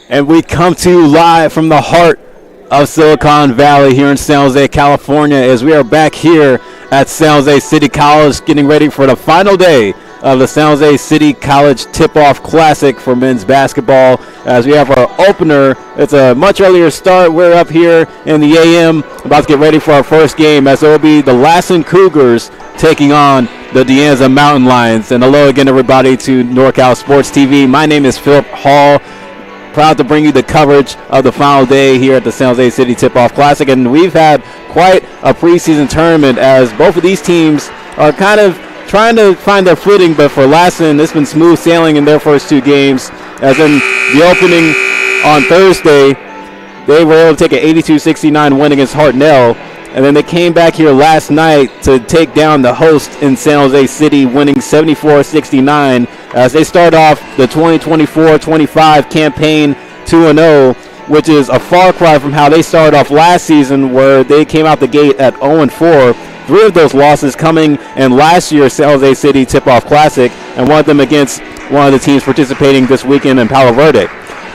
And we come to you live from the heart of Silicon Valley here in San Jose, California, as we are back here at San Jose City College getting ready for the final day of the San Jose City College Tip-Off Classic for men's basketball. As we have our opener, it's a much earlier start. We're up here in the AM about to get ready for our first game, as it will be the Lassen Cougars taking on the DeAnza Mountain Lions. And hello again, everybody, to NorCal Sports TV. My name is Philip Hall. Proud to bring you the coverage of the final day here at the San Jose City Tip-Off Classic. And we've had quite a preseason tournament, as both of these teams are kind of trying to find their footing. But for Lassen, it's been smooth sailing in their first two games. As in the opening on Thursday, they were able to take an 82-69 win against Hartnell. And then they came back here last night to take down the host in San Jose City, winning 74-69 as they start off the 2024-25 campaign 2-0, which is a far cry from how they started off last season, where they came out the gate at 0-4. Three of those losses coming in last year's San Jose City Tip-Off Classic, and one of them against one of the teams participating this weekend in Palo Verde.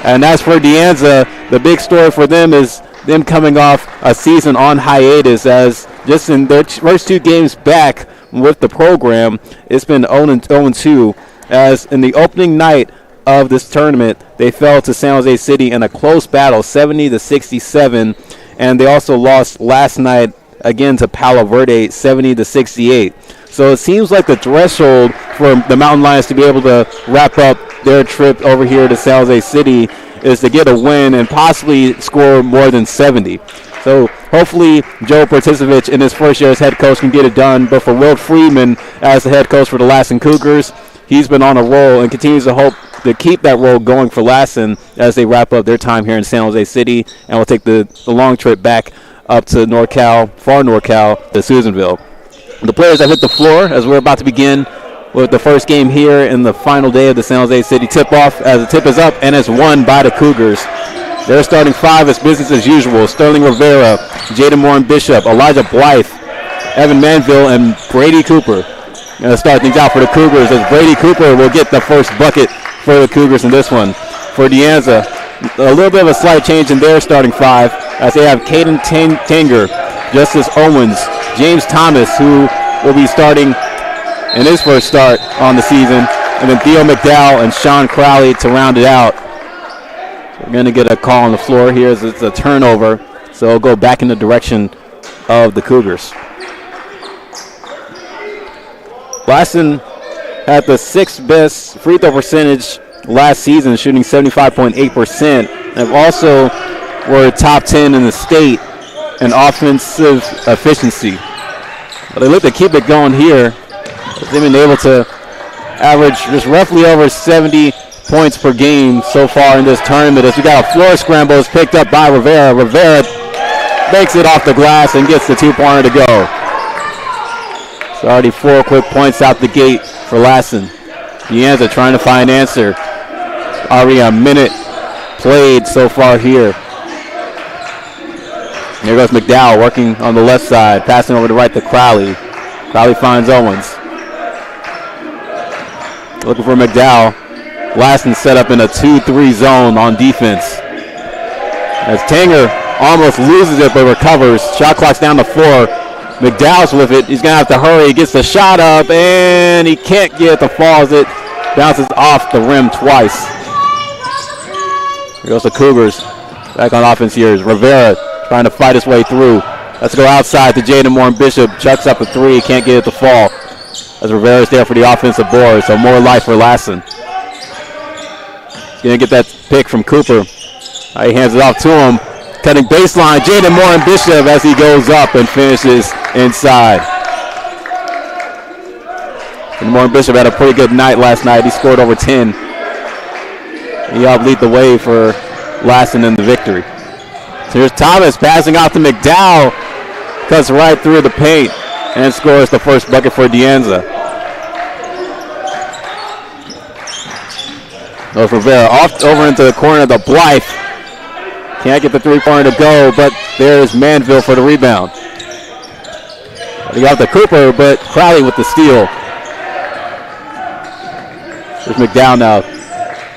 And as for DeAnza, the big story for them is them coming off a season on hiatus, as just in their first two games back with the program, it's been 0-2, as in the opening night of this tournament, they fell to San Jose City in a close battle, 70-67, and they also lost last night again to Palo Verde, 70-68. So it seems like the threshold for the Mountain Lions to be able to wrap up their trip over here to San Jose City is to get a win and possibly score more than 70. So hopefully Joe Particevich in his first year as head coach can get it done. But for Will Freeman as the head coach for the Lassen Cougars, he's been on a roll and continues to hope to keep that roll going for Lassen as they wrap up their time here in San Jose City, and will take the long trip back up to NorCal, far NorCal, to Susanville. The players that hit the floor as we're about to begin with the first game here in the final day of the San Jose City tip-off, as the tip is up and is won by the Cougars. Their starting five is business as usual: Sterling Rivera, Jaden Morin Bishop, Elijah Blythe, Evan Manville, and Brady Cooper. Going to start things out for the Cougars, as Brady Cooper will get the first bucket for the Cougars in this one. For DeAnza, a little bit of a slight change in their starting five, as they have Caden Tanger, Justice Owens, James Thomas, who will be starting in his first start on the season, and then Theo McDowell and Sean Crowley to round it out. So we're going to get a call on the floor here as it's a turnover, so it'll go back in the direction of the Cougars. Lassen had the sixth best free throw percentage last season, shooting 75.8%, and also were top 10 in the state in offensive efficiency. But they look to keep it going here. They've been able to average just roughly over 70 points per game so far in this tournament, as we got a floor scramble is picked up by Rivera. Rivera makes it off the glass and gets the two-pointer to go. So already 4 quick points out the gate for Lassen. DeAnza trying to find answer. Already a minute played so far here. Here goes McDowell working on the left side, passing over to right to Crowley. Crowley finds Owens. Looking for McDowell. Lassen set up in a 2-3 zone on defense, as Tanger almost loses it but recovers. Shot clock's down to 4. McDowell's with it. He's going to have to hurry. He gets the shot up, and he can't get the falls. It bounces off the rim twice. Here goes the Cougars. Back on offense here is Rivera trying to fight his way through. Let's go outside to Jaden Moore and Bishop. Chucks up a three. Can't get it to fall. As Rivera's there for the offensive board, so more life for Lassen. He's going to get that pick from Cooper. He hands it off to him. Cutting baseline, Jaden Moore and Bishop as he goes up and finishes inside. And Moore and Bishop had a pretty good night last night. He scored over 10. He helped lead the way for Lassen in the victory. So here's Thomas passing out to McDowell. Cuts right through the paint and scores the first bucket for DeAnza. Goes Rivera off over into the corner of the Blythe. Can't get the three-pointer to go, but there's Manville for the rebound. He got the Cooper, but Crowley with the steal. There's McDowell now.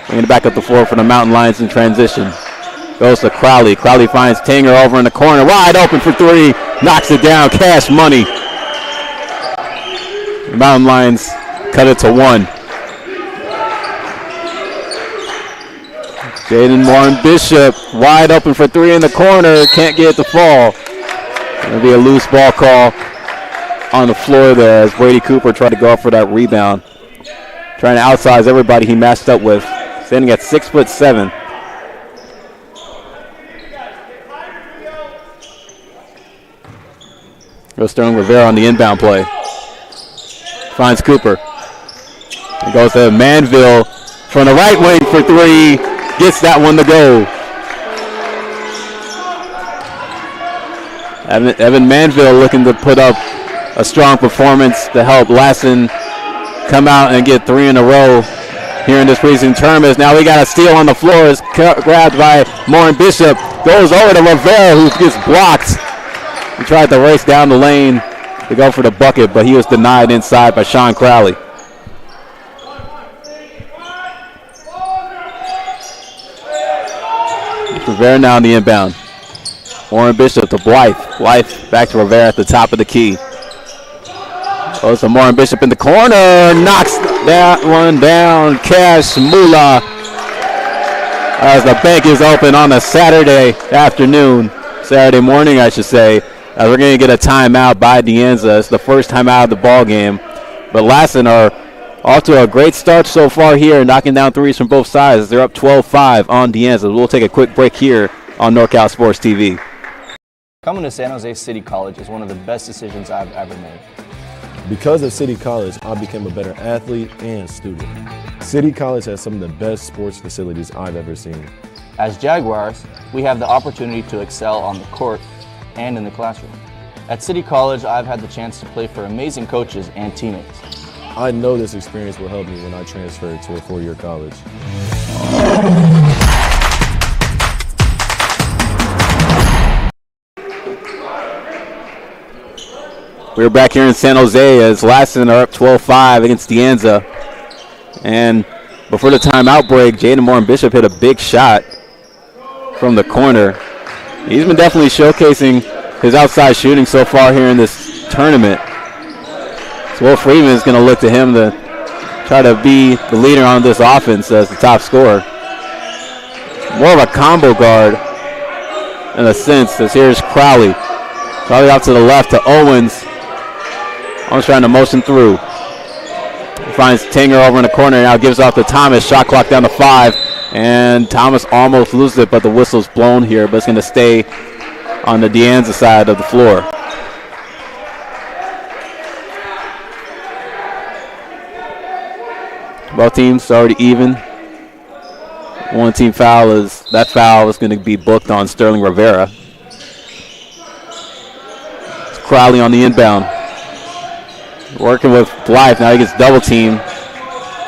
Bringing it back up the floor for the Mountain Lions in transition. Goes to Crowley. Crowley finds Tanger over in the corner. Wide open for three. Knocks it down. Cash money. The Mountain Lions cut it to one. Jaden Moore and Bishop wide open for three in the corner. Can't get it to fall. It'll be a loose ball call on the floor there as Brady Cooper tried to go up for that rebound. Trying to outsize everybody he matched up with. Standing at 6'7". Goes Sterling Rivera on the inbound play. Finds Cooper. He goes to Manville from the right wing for three. Gets that one to go. Evan Manville looking to put up a strong performance to help Lassen come out and get three in a row here in this preseason tournament. Now we got a steal on the floor. It's grabbed by Moore and Bishop. Goes over to Rivera, who gets blocked. He tried to race down the lane to go for the bucket, but he was denied inside by Sean Crowley. Rivera now on the inbound. Warren Bishop to Blythe. Blythe back to Rivera at the top of the key. Goes to Warren Bishop in the corner. Knocks that one down. Cash Mula. As the bank is open on a Saturday morning, I should say. We're going to get a timeout by DeAnza. It's the first timeout of the ball game. But Lassen are off to a great start so far here, knocking down threes from both sides. They're up 12-5 on DeAnza. We'll take a quick break here on NorCal Sports TV. Coming to San Jose City College is one of the best decisions I've ever made. Because of City College, I became a better athlete and student. City College has some of the best sports facilities I've ever seen. As Jaguars, we have the opportunity to excel on the court and in the classroom. At City College, I've had the chance to play for amazing coaches and teammates. I know this experience will help me when I transfer to a four-year college. We're back here in San Jose as Lassen are up 12-5 against DeAnza. And before the timeout break, Jaden Moore and Bishop hit a big shot from the corner. He's been definitely showcasing his outside shooting so far here in this tournament. So Will Freeman is going to look to him to try to be the leader on this offense as the top scorer. More of a combo guard in a sense, as here's Crowley. Crowley out to the left to Owens. Owens trying to motion through. He finds Tanger over in the corner, now gives off to Thomas. Shot clock down to 5. And Thomas almost loses it, but the whistle's blown here, but it's going to stay on the DeAnza side of the floor. Both teams already even. One team foul is going to be booked on Sterling Rivera. It's Crowley on the inbound. Working with Blythe. Now he gets double teamed.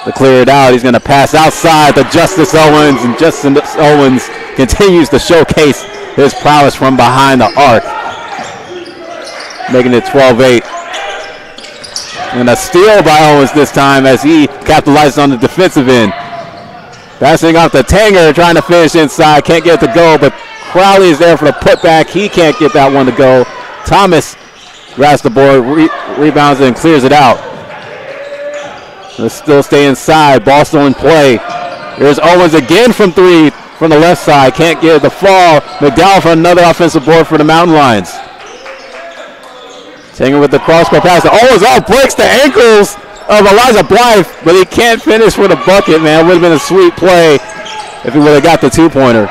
To clear it out, he's going to pass outside to Justice Owens, and Justice Owens continues to showcase his prowess from behind the arc, making it 12-8. And a steal by Owens this time as he capitalizes on the defensive end. Passing off to Tanger, trying to finish inside. Can't get it to go, but Crowley is there for the putback. He can't get that one to go. Thomas grabs the board, rebounds it, and clears it out. Let's still stay inside. Ball still in play. Here's Owens again from three from the left side. Can't get the fall. McDowell for another offensive board for the Mountain Lions. Tanger with the cross-court pass. Owens breaks the ankles of Elijah Blythe, but he can't finish with a bucket, man. Would have been a sweet play if he would have got the two-pointer.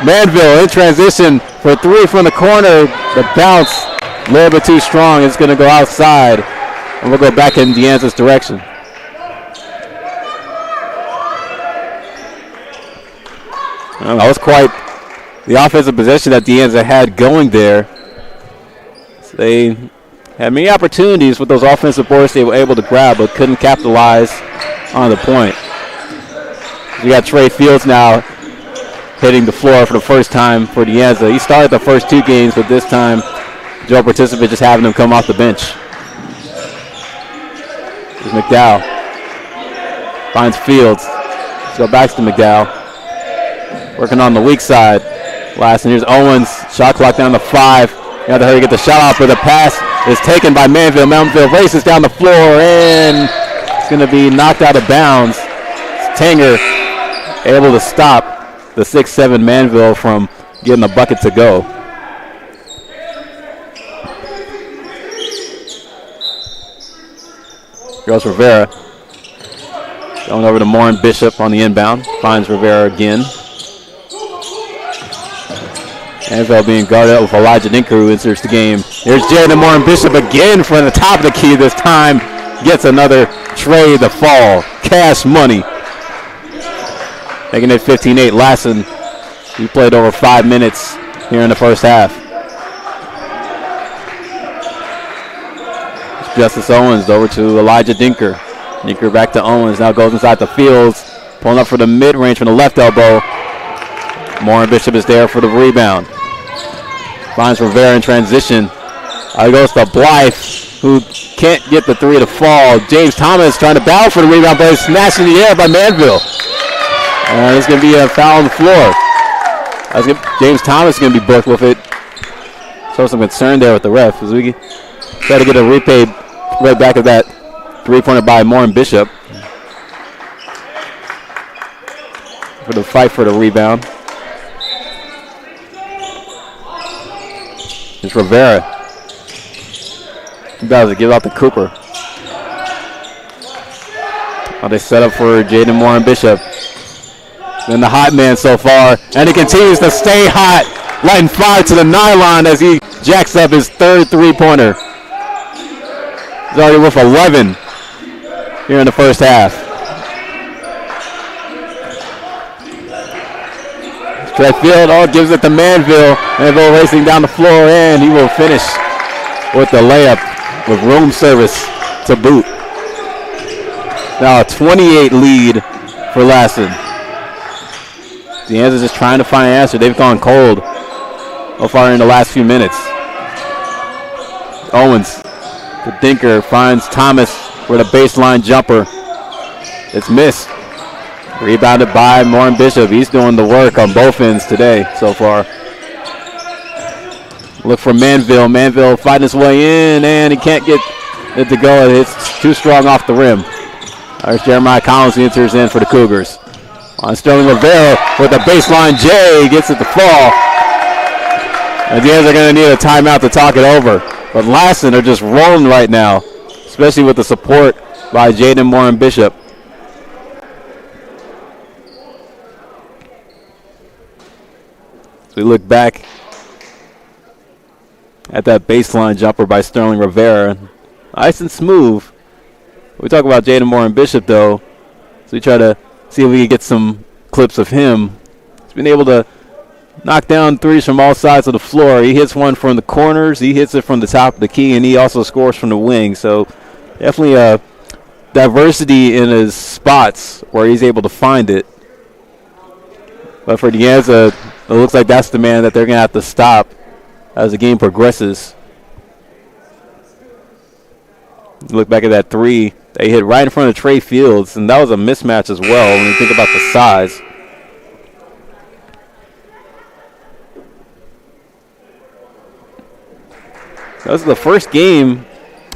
Manville in transition for three from the corner. The bounce a little bit too strong. It's going to go outside, and we'll go back in DeAnza's direction. That was quite the offensive possession that DeAnza had going there. So they had many opportunities with those offensive boards they were able to grab, but couldn't capitalize on the point. We got Trey Fields now hitting the floor for the first time for DeAnza. He started the first two games, but this time Joe Participant just having him come off the bench. Here's McDowell. Finds Fields. Let's go back to McDowell. Working on the weak side. Lassen. Here's Owens. Shot clock down to 5. You have to hurry to get the shot off, but the pass is taken by Manville. Manville races down the floor, and it's going to be knocked out of bounds. It's Tanger able to stop the 6'7 Manville from getting the bucket to go. Goes Rivera. Going over to Morin Bishop on the inbound. Finds Rivera again. Manville being guarded up with Elijah Dinker, who enters the game. Here's Jaden Morin Bishop again from the top of the key this time. Gets another trade to fall. Cash money. Making it 15-8. Lassen, he played over 5 minutes here in the first half. It's Justice Owens over to Elijah Dinker. Dinker back to Owens. Now goes inside the Fields. Pulling up for the mid-range from the left elbow. Morin Bishop is there for the rebound. Finds Rivera in transition. Goes to Blythe, who can't get the three to fall. James Thomas trying to battle for the rebound, but it's snatched in the air by Manville. There's going to be a foul on the floor. James Thomas is going to be booked with it. So some concern there with the ref as we try to get a replay right back of that three-pointer by Morin Bishop for the fight for the rebound. It's Rivera. He about to give out to Cooper. They set up for Jaden Morin Bishop. Been the hot man so far, and he continues to stay hot, lighting fire to the nylon as he jacks up his third three-pointer. He's already with 11 here in the first half. Trey Field gives it to Manville. Manville racing down the floor, and he will finish with the layup with room service to boot. Now a 28 lead for Lassen. DeAnza just trying to find an answer. They've gone cold so far in the last few minutes. Owens to Dinker, finds Thomas with a baseline jumper. It's missed. Rebounded by Morin Bishop. He's doing the work on both ends today so far. Look for Manville. Manville fighting his way in, and he can't get it to go. It's too strong off the rim. There's Jeremiah Collins, who enters in for the Cougars. On Sterling Rivera with a baseline J, gets it to fall. And the Anza are going to need a timeout to talk it over. But Lassen are just rolling right now, especially with the support by Jaden Morin Bishop. So we look back at that baseline jumper by Sterling Rivera. Nice and smooth. We talk about Jaden Morin Bishop, though. So we try to see if we can get some clips of him. He's been able to knock down threes from all sides of the floor. He hits one from the corners. He hits it from the top of the key, and he also scores from the wing. So definitely a diversity in his spots where he's able to find it. But for DeAnza, it looks like that's the man that they're going to have to stop as the game progresses. Look back at that three. They hit right in front of Trey Fields, and that was a mismatch as well when you think about the size. This is the first game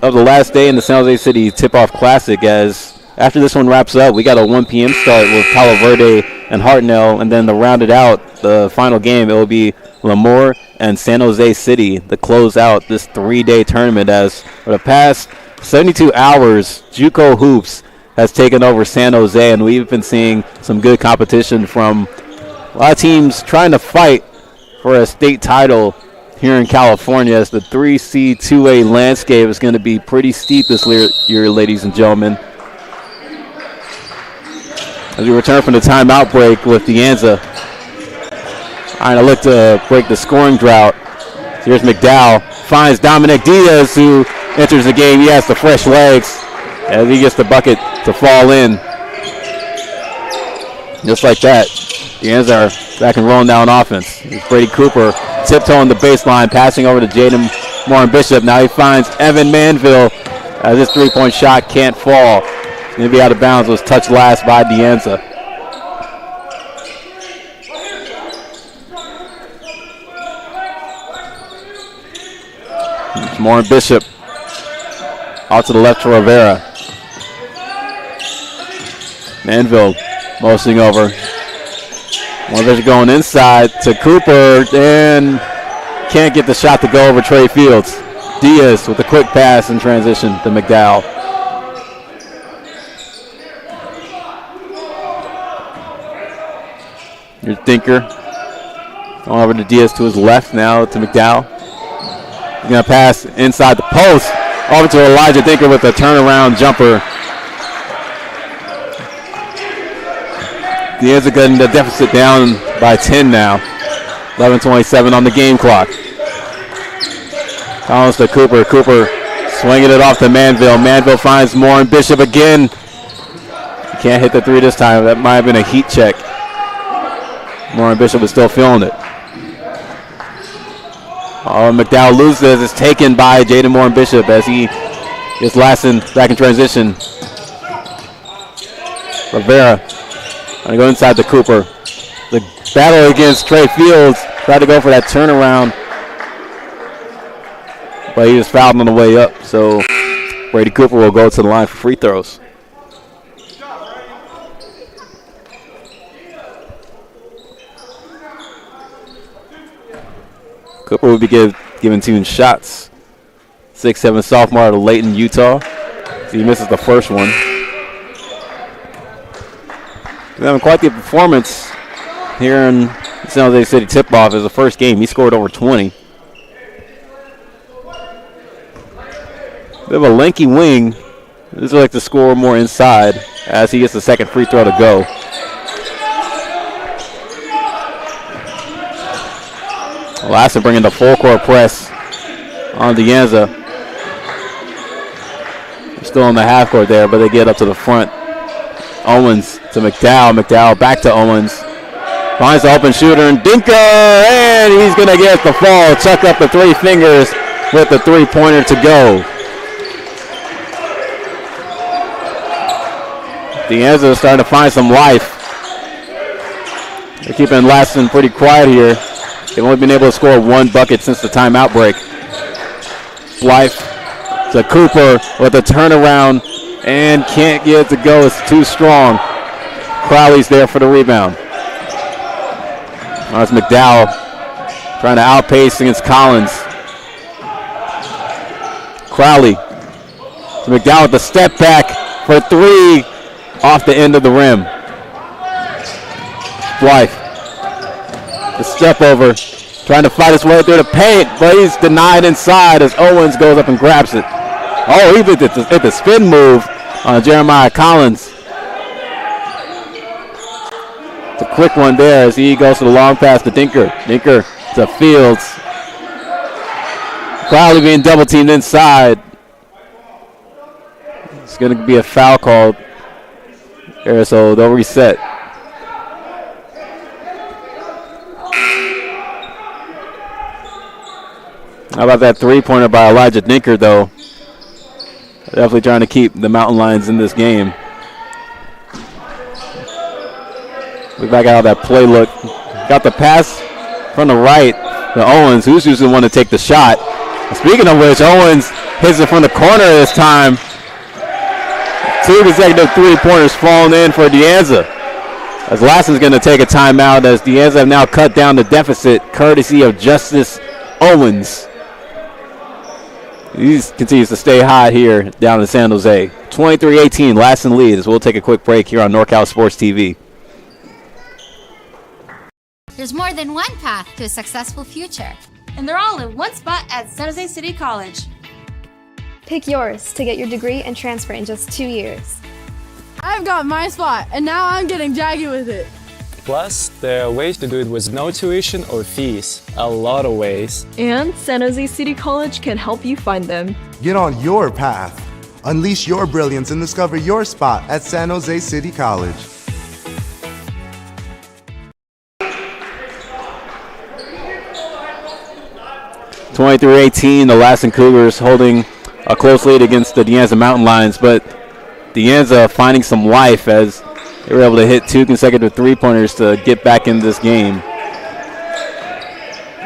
of the last day in the San Jose City Tip-Off Classic, as after this one wraps up, we got a 1 p.m. start with Palo Verde and Hartnell, and then to round it out, the final game, it will be Lemoore and San Jose City to close out this 3-day tournament, as for the past 72 hours, JUCO Hoops has taken over San Jose, and we've been seeing some good competition from a lot of teams trying to fight for a state title here in California, as the 3C 2A landscape is going to be pretty steep this year, ladies and gentlemen. As we return from the timeout break with DeAnza. All right, I look to break the scoring drought. Here's McDowell, finds Dominic Diaz, who enters the game. He has the fresh legs as he gets the bucket to fall in. Just like that, DeAnza are back and rolling down offense. Here's Brady Cooper tiptoeing the baseline, passing over to Jaden Morin Bishop. Now he finds Evan Manville as his three-point shot can't fall. It's going to be out of bounds. It was touched last by DeAnza. Morin Bishop out to the left to Rivera. Manville motioning over. Morin Bishop going inside to Cooper and can't get the shot to go over Trey Fields. Diaz with a quick pass in transition to McDowell. Here's Dinker. Going over to Diaz to his left now to DeAnza. He's going to pass inside the post. Over to Elijah Dinker with a turnaround jumper. DeAnza getting the deficit down by 10 now. 11:27 on the game clock. Collins to Cooper. Cooper swinging it off to Manville. Manville finds Morin Bishop again. He can't hit the three this time. That might have been a heat check. Morin Bishop is still feeling it. Oh, McDowell loses. It's taken by Jaden Morin Bishop as he gets Lassen back in transition. Rivera going to go inside to Cooper. The battle against Trey Fields. Tried to go for that turnaround, but he was fouled on the way up. So Brady Cooper will go to the line for free throws. Cooper will be giving team shots. 6'7" sophomore out of Layton, Utah. He misses the first one. He's having quite the performance here in San Jose City tip-off. As the first game, he scored over 20. Bit of a lanky wing. This would like to score more inside as he gets the second free throw to go. Lassen bringing the full court press on DeAnza. They're still in the half court there, but they get up to the front. Owens to McDowell. McDowell back to Owens. Finds the open shooter, and Dinker, and he's going to get the fall. Chuck up the three fingers with the three-pointer to go. DeAnza is starting to find some life. They're keeping Lassen pretty quiet here. They've only been able to score one bucket since the timeout break. Blythe to Cooper with a turnaround and can't get it to go. It's too strong. Crowley's there for the rebound. That's McDowell trying to outpace against Collins. Crowley to McDowell with the step back for three off the end of the rim. Blythe. The step over, trying to fight his way through the paint, but he's denied inside as Owens goes up and grabs it. Oh, he did the spin move on Jeremiah Collins. It's a quick one there as he goes to the long pass to Dinker. Dinker to Fields. Crowley being double teamed inside. It's going to be a foul called there, so they'll reset. How about that three-pointer by Elijah Dinker, though? Definitely trying to keep the Mountain Lions in this game. We're back out of that play look. Got the pass from the right to Owens, who's usually the one to take the shot. Speaking of which, Owens hits it from the corner this time. 2 consecutive three-pointers falling in for DeAnza. As Lassen's going to take a timeout as DeAnza have now cut down the deficit courtesy of Justice Owens. He continues to stay hot here down in San Jose. 23-18, Lassen leads. We'll take a quick break here on NorCal Sports TV. There's more than one path to a successful future. And they're all in one spot at San Jose City College. Pick yours to get your degree and transfer in just 2 years. I've got my spot, and now I'm getting jaggy with it. Plus, there are ways to do it with no tuition or fees. A lot of ways. And San Jose City College can help you find them. Get on your path. Unleash your brilliance and discover your spot at San Jose City College. (23-18), the Lassen Cougars holding a close lead against the DeAnza Mountain Lions, but DeAnza finding some life as they were able to hit 2 consecutive three-pointers to get back in this game.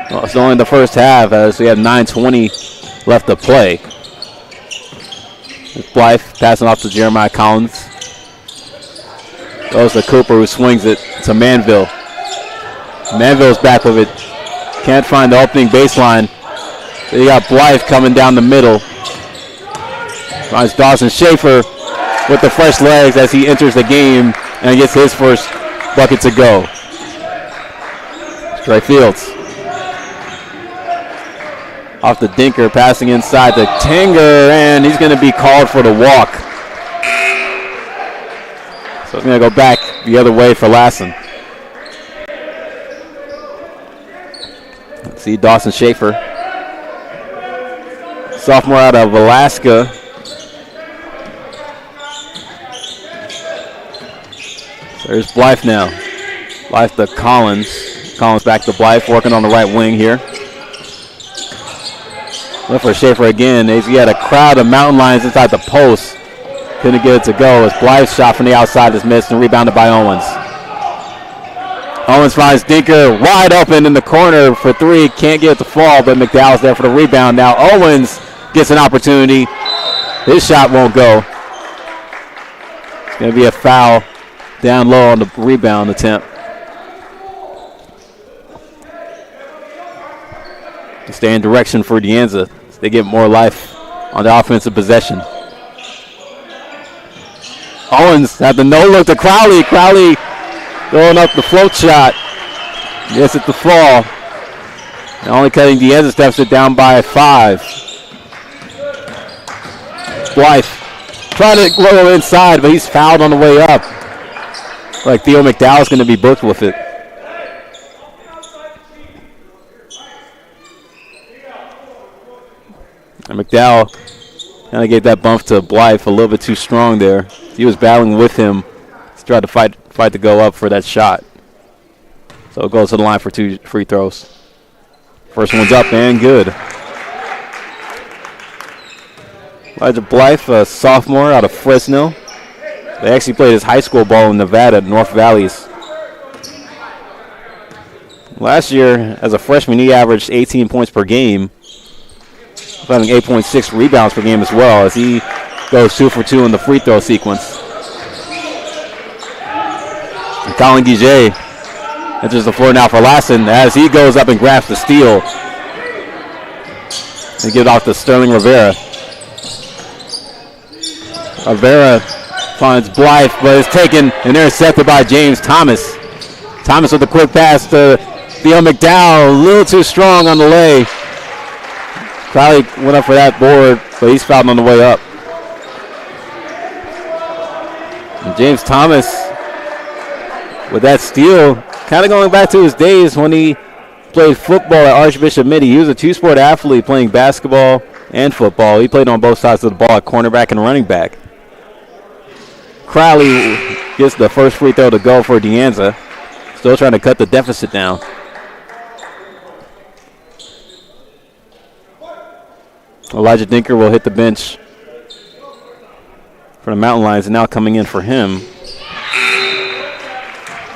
Well, it's only the first half as we have 9:20 left to play. Blythe passing off to Jeremiah Collins. Goes to Cooper, who swings it to Manville. Manville's back with it. Can't find the opening baseline. So you got Blythe coming down the middle. Finds Dawson Schaefer with the fresh legs as he enters the game and gets his first bucket to go. Trey Fields. Off the Dinker, passing inside to Tanger, and he's going to be called for the walk. So it's going to go back the other way for Lassen. Let's see Dawson Schaefer. Sophomore out of Alaska. So there's Blythe now. Blythe to Collins. Collins back to Blythe, working on the right wing here. Went for Schaefer again. He had a crowd of Mountain Lions inside the post. Couldn't get it to go as Blythe's shot from the outside is missed and rebounded by Owens. Owens finds Dinker wide open in the corner for 3. Can't get it to fall, but McDowell's there for the rebound. Now Owens gets an opportunity. His shot won't go. It's going to be a foul down low on the rebound attempt. Stay in direction for DeAnza. They get more life on the offensive possession. Owens had the no-look to Crowley. Crowley throwing up the float shot. Gets it to fall. Now only cutting DeAnza's deficit down by 5. Blythe trying to roll inside, but he's fouled on the way up. Like Theo McDowell's going to be booked with it. And McDowell kind of gave that bump to Blythe a little bit too strong there. He was battling with him. He's tried to fight to go up for that shot. So it goes to the line for 2 free throws. First one's up and good. Elijah Blythe, a sophomore out of Fresno. They actually played his high school ball in Nevada at North Valleys. Last year, as a freshman, he averaged 18 points per game, having 8.6 rebounds per game as well, as he goes 2 for 2 in the free throw sequence. And Colin Guiget enters the floor now for Lassen as he goes up and grabs the steal. And get it off to Sterling Rivera. Rivera finds Blythe, but is taken and intercepted by James Thomas. Thomas with a quick pass to Theo McDowell, a little too strong on the lay. Crowley went up for that board, but he's fouled on the way up. And James Thomas with that steal, kind of going back to his days when he played football at Archbishop Mitty. He was a 2-sport athlete playing basketball and football. He played on both sides of the ball at cornerback and running back. Crowley gets the first free throw to go for DeAnza. Still trying to cut the deficit down. Elijah Dinker will hit the bench for the Mountain Lions, and now coming in for him,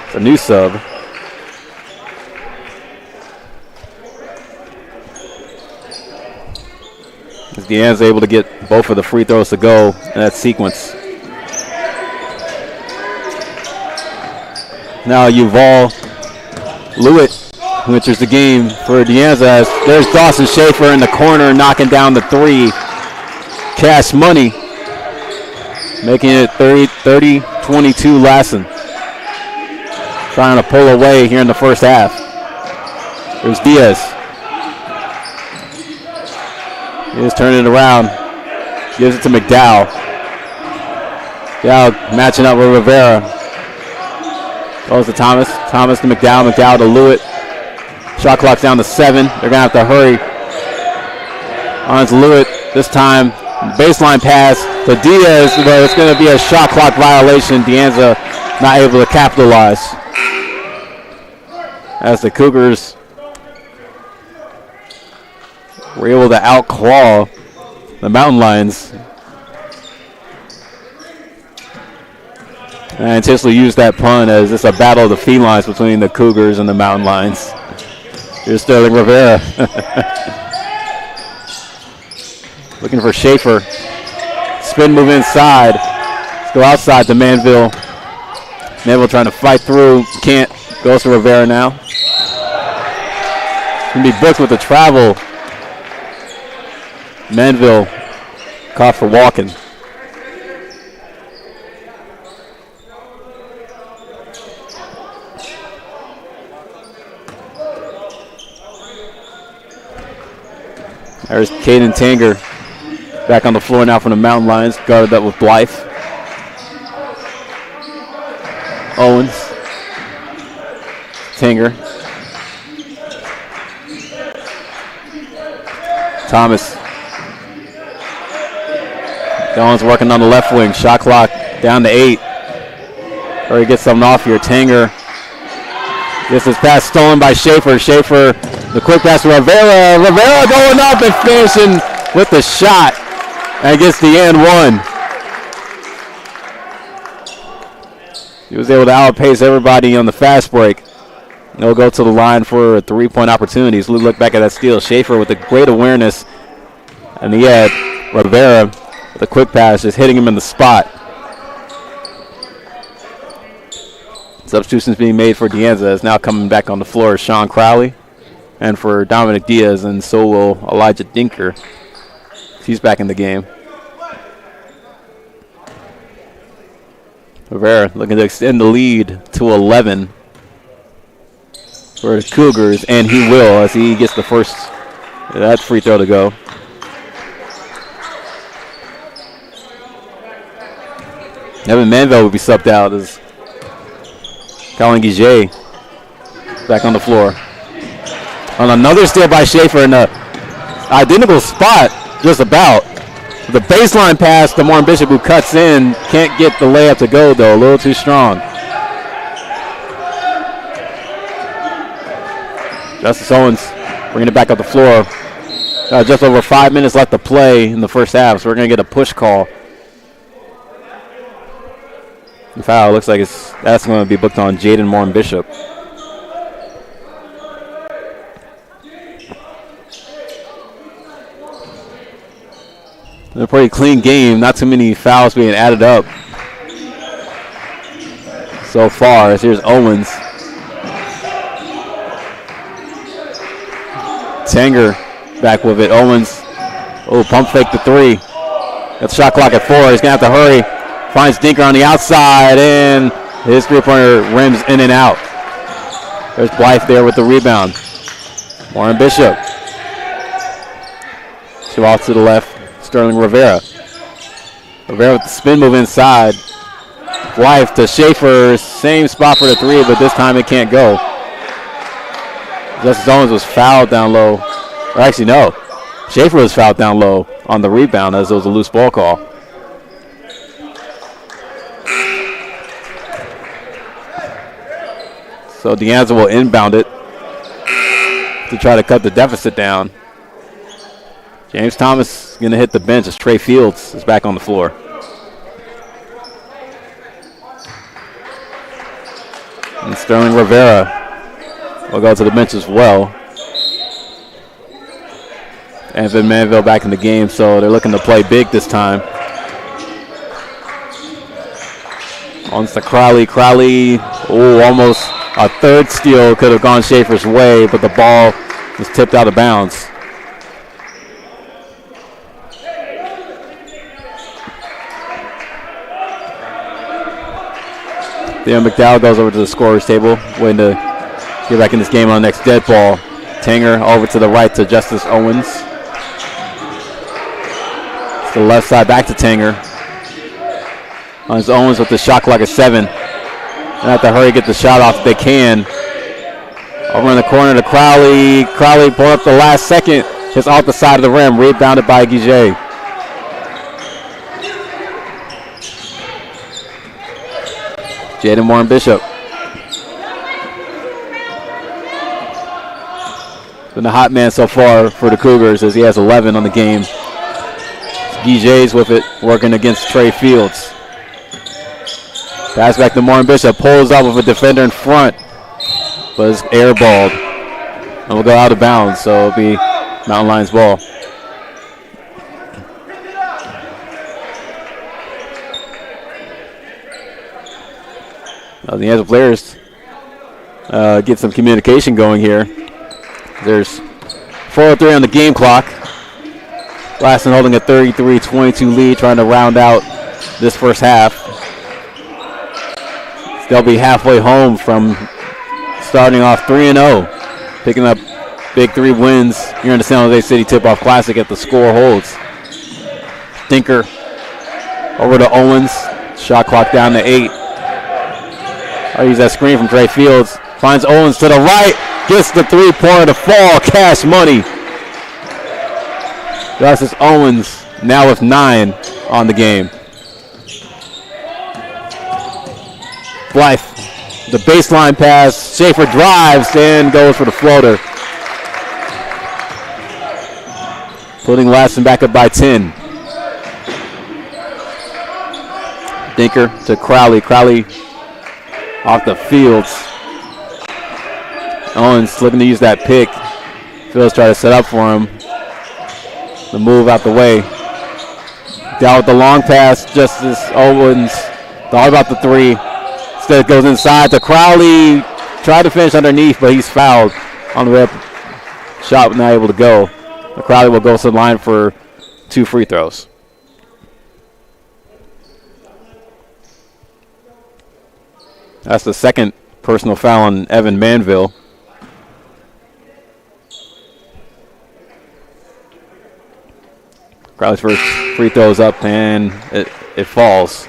it's a new sub. As DeAnza able to get both of the free throws to go in that sequence. Now Yuval Lewitt, who enters the game for DeAnza. There's Dawson Schaefer in the corner knocking down the three. Cash money, making it 30-22 Lassen. Trying to pull away here in the first half. There's Diaz. He is turning it around. Gives it to McDowell. McDowell matching up with Rivera. Goes to Thomas. Thomas to McDowell. McDowell to Lewitt. Shot clock's down to 7. They're going to have to hurry. On to Lewitt. This time, baseline pass to Diaz, but it's going to be a shot clock violation. DeAnza not able to capitalize. As the Cougars were able to outclaw the Mountain Lions. And I intentionally used that pun as it's a battle of the felines between the Cougars and the Mountain Lions. Here's Sterling Rivera. Looking for Schaefer. Spin move inside. Let's go outside to Manville. Manville trying to fight through. Can't. Goes to Rivera now. Going to be booked with the travel. Manville caught for walking. There's Caden Tanger back on the floor now from the Mountain Lions, guarded up with Blythe. Owens. Tanger. Thomas. Owens working on the left wing. Shot clock down to 8. Or he gets something off here. Tanger gets his pass stolen by Schaefer. Schaefer, the quick pass to Rivera. Rivera going up and finishing with the shot. And gets the and one. He was able to outpace everybody on the fast break. He'll go to the line for three-point opportunities. We look back at that steal. Schaefer with a great awareness. And he had Rivera with a quick pass just hitting him in the spot. Substitutions being made for DeAnza is now coming back on the floor. Sean Crowley. And for Dominic Diaz, and so will Elijah Dinker. He's back in the game. Rivera looking to extend the lead to 11 for the Cougars, and he will as he gets the first that free throw to go. Evan Manville will be subbed out as Colin Guiget back on the floor. On another steal by Schaefer in the identical spot, just about. The baseline pass to Martin Bishop, who cuts in. Can't get the layup to go, though. A little too strong. Justice Owens bringing it back up the floor. Just over 5 minutes left to play in the first half, so we're going to get a push call. The foul looks like that's going to be booked on Jaden Martin Bishop. A pretty clean game. Not too many fouls being added up so far. As here's Owens. Tanger back with it. Owens. Oh, pump fake the 3. Got the shot clock at 4. He's going to have to hurry. Finds Dinker on the outside, and his three-pointer rims in and out. There's Blythe there with the rebound. Warren Bishop. Two off to the left. Sterling Rivera. Rivera with the spin move inside. Blythe to Schaefer. Same spot for the 3, but this time it can't go. Justice Owens was fouled down low. Or actually, no. Schaefer was fouled down low on the rebound as it was a loose ball call. So DeAnza will inbound it to try to cut the deficit down. James Thomas going to hit the bench as Trey Fields is back on the floor. And Sterling Rivera will go to the bench as well. Evan Manville back in the game, so they're looking to play big this time. On to Crowley. Crowley, almost a third steal could have gone Schaefer's way, but the ball was tipped out of bounds. Then McDowell goes over to the scorer's table, waiting to get back in this game on the next dead ball. Tanger over to the right to Justice Owens. To the left side, back to Tanger. On his Owens with the shot clock at 7. They have to hurry, get the shot off if they can. Over in the corner to Crowley. Crowley pulled up the last second. Just off the side of the rim, rebounded by Guiget. Jaden Warren Bishop. Been the hot man so far for the Cougars as he has 11 on the game. DJ's with it, working against Trey Fields. Pass back to Warren Bishop, pulls up with a defender in front, but it's airballed. And will go out of bounds, so it'll be Mountain Lions ball. The Anza players get some communication going here. There's 4:03 on the game clock. Lassen holding a 33-22 lead, trying to round out this first half. They'll be halfway home from starting off 3-0, picking up big 3 wins here in the San Jose City Tip-Off Classic if the score holds. Stinker over to Owens. Shot clock down to 8. I'll use that screen from Trey Fields. Finds Owens to the right. Gets the 3-pointer to fall. Cash money. Justice Owens now with 9 on the game. Blythe, the baseline pass. Schaefer drives and goes for the floater. Putting Lassen back up by 10. Dinker to Crowley. Crowley off the Fields. Owens looking to use that pick. Fields trying to set up for him. The move out the way. Down with the long pass. Justice Owens thought about the 3. Instead goes inside to Crowley. Tried to finish underneath, but he's fouled on the rip. Shot not able to go. Crowley will go to the line for 2 free throws. That's the second personal foul on Evan Manville. Crowley's first free throws up and it falls.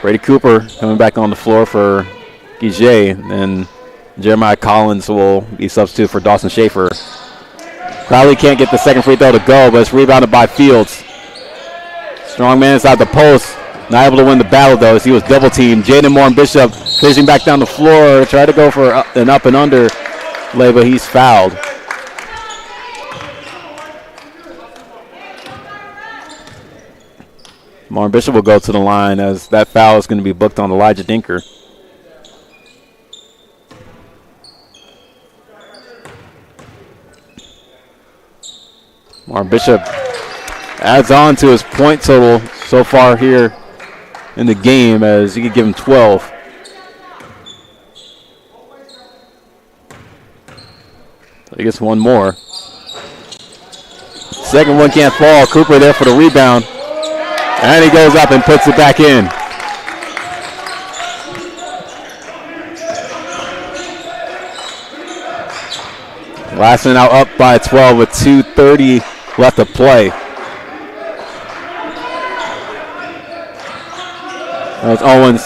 Brady Cooper coming back on the floor for Guiget, and Jeremiah Collins will be substituted for Dawson Schaefer. Crowley can't get the second free throw to go, but it's rebounded by Fields. Strong man inside the post. Not able to win the battle, though, as he was double-teamed. Jaden Moore and Bishop finishing back down the floor. Tried to go for an up and under lay, but he's fouled. Moore and Bishop will go to the line as that foul is going to be booked on Elijah Dinker. Moore and Bishop adds on to his point total so far here in the game, as he could give him 12. So he gets one more. Second one can't fall. Cooper there for the rebound. And he goes up and puts it back in. Lassen now up by 12 with 2:30 left to play. That's Owens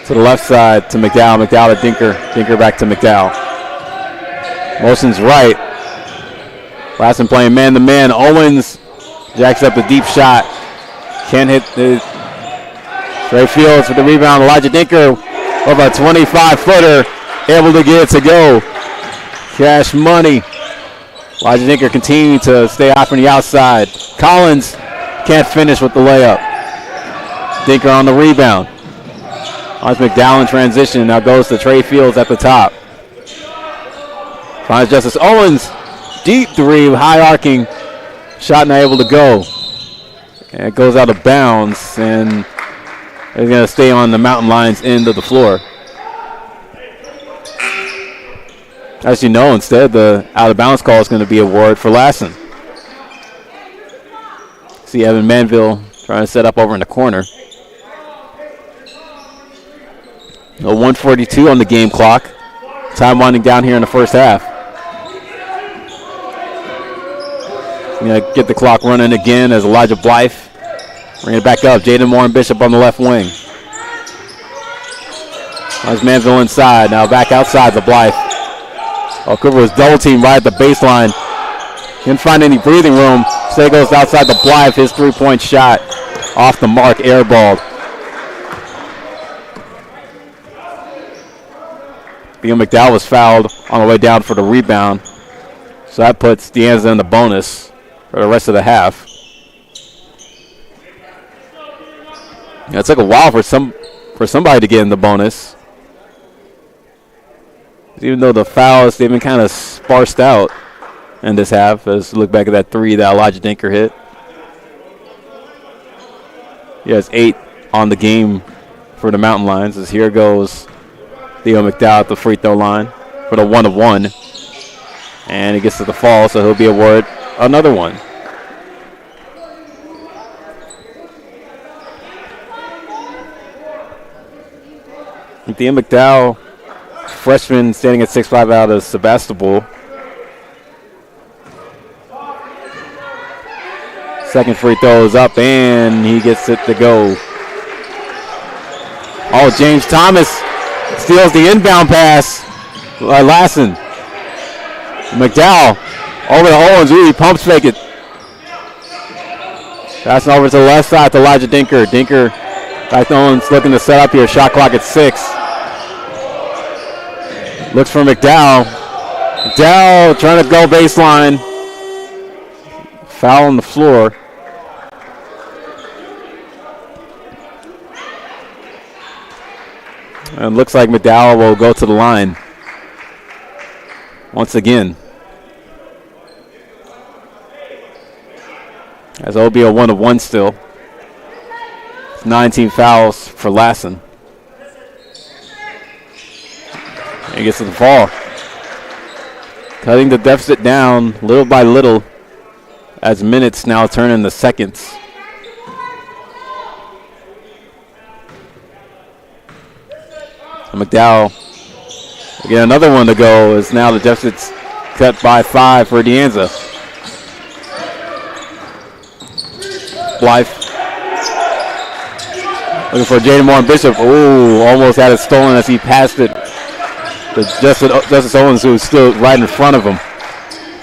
to the left side to McDowell. McDowell to Dinker. Dinker back to McDowell. Motion's right. Lassen playing man-to-man. Owens jacks up the deep shot. Can't hit the Trey Fields with the rebound. Elijah Dinker over a 25-footer. Able to get it to go. Cash money. Elijah Dinker continuing to stay out from the outside. Collins can't finish with the layup. Dinker on the rebound. On McDowell in transition. Now goes to Trey Fields at the top. Finds Justice Owens. Deep three, high arcing. Shot not able to go. And it goes out of bounds, and it's going to stay on the Mountain Lions end of the floor. As you know, instead, the out-of-bounds call is going to be awarded for Lassen. See Evan Manville trying to set up over in the corner. 1:42 on the game clock. Time winding down here in the first half. Going to get the clock running again as Elijah Blythe. Bring it back up. Jaden Moore and Bishop on the left wing. There's Manville inside. Now back outside the Blythe. Oh, Cooper was double teamed right at the baseline. Didn't find any breathing room. So he goes outside the Blythe. His three-point shot off the mark, airballed. Theo McDowell was fouled on the way down for the rebound. So that puts DeAnza in the bonus for the rest of the half. Yeah, it took a while for somebody to get in the bonus. Even though the fouls, they've been kind of sparsed out in this half. Let's look back at that three that Elijah Dinker hit. He has 8 on the game for the Mountain Lions. As here goes Theo McDowell at the free throw line for the 1 of 1. And he gets to the fall, so he'll be awarded another one. Theo McDowell, freshman, standing at 6'5" out of Sebastopol. Second free throw is up, and he gets it to go. Oh, James Thomas steals the inbound pass by Lassen. McDowell over to Owens. Ooh, he pumps fake it. Passing over to the left side to Elijah Dinker. Dinker back to Owens, looking to set up here. Shot clock at 6. Looks for McDowell. McDowell trying to go baseline. Foul on the floor. And looks like McDowell will go to the line once again. As it'll be a 1 of 1 still. 19 fouls for Lassen. And he gets to the fall. Cutting the deficit down little by little as minutes now turn into seconds. McDowell, again, another one to go as now the deficit's cut by 5 for DeAnza. Blythe looking for Jaden Moore and Bishop. Ooh, almost had it stolen as he passed it to Justice Owens, who was still right in front of him.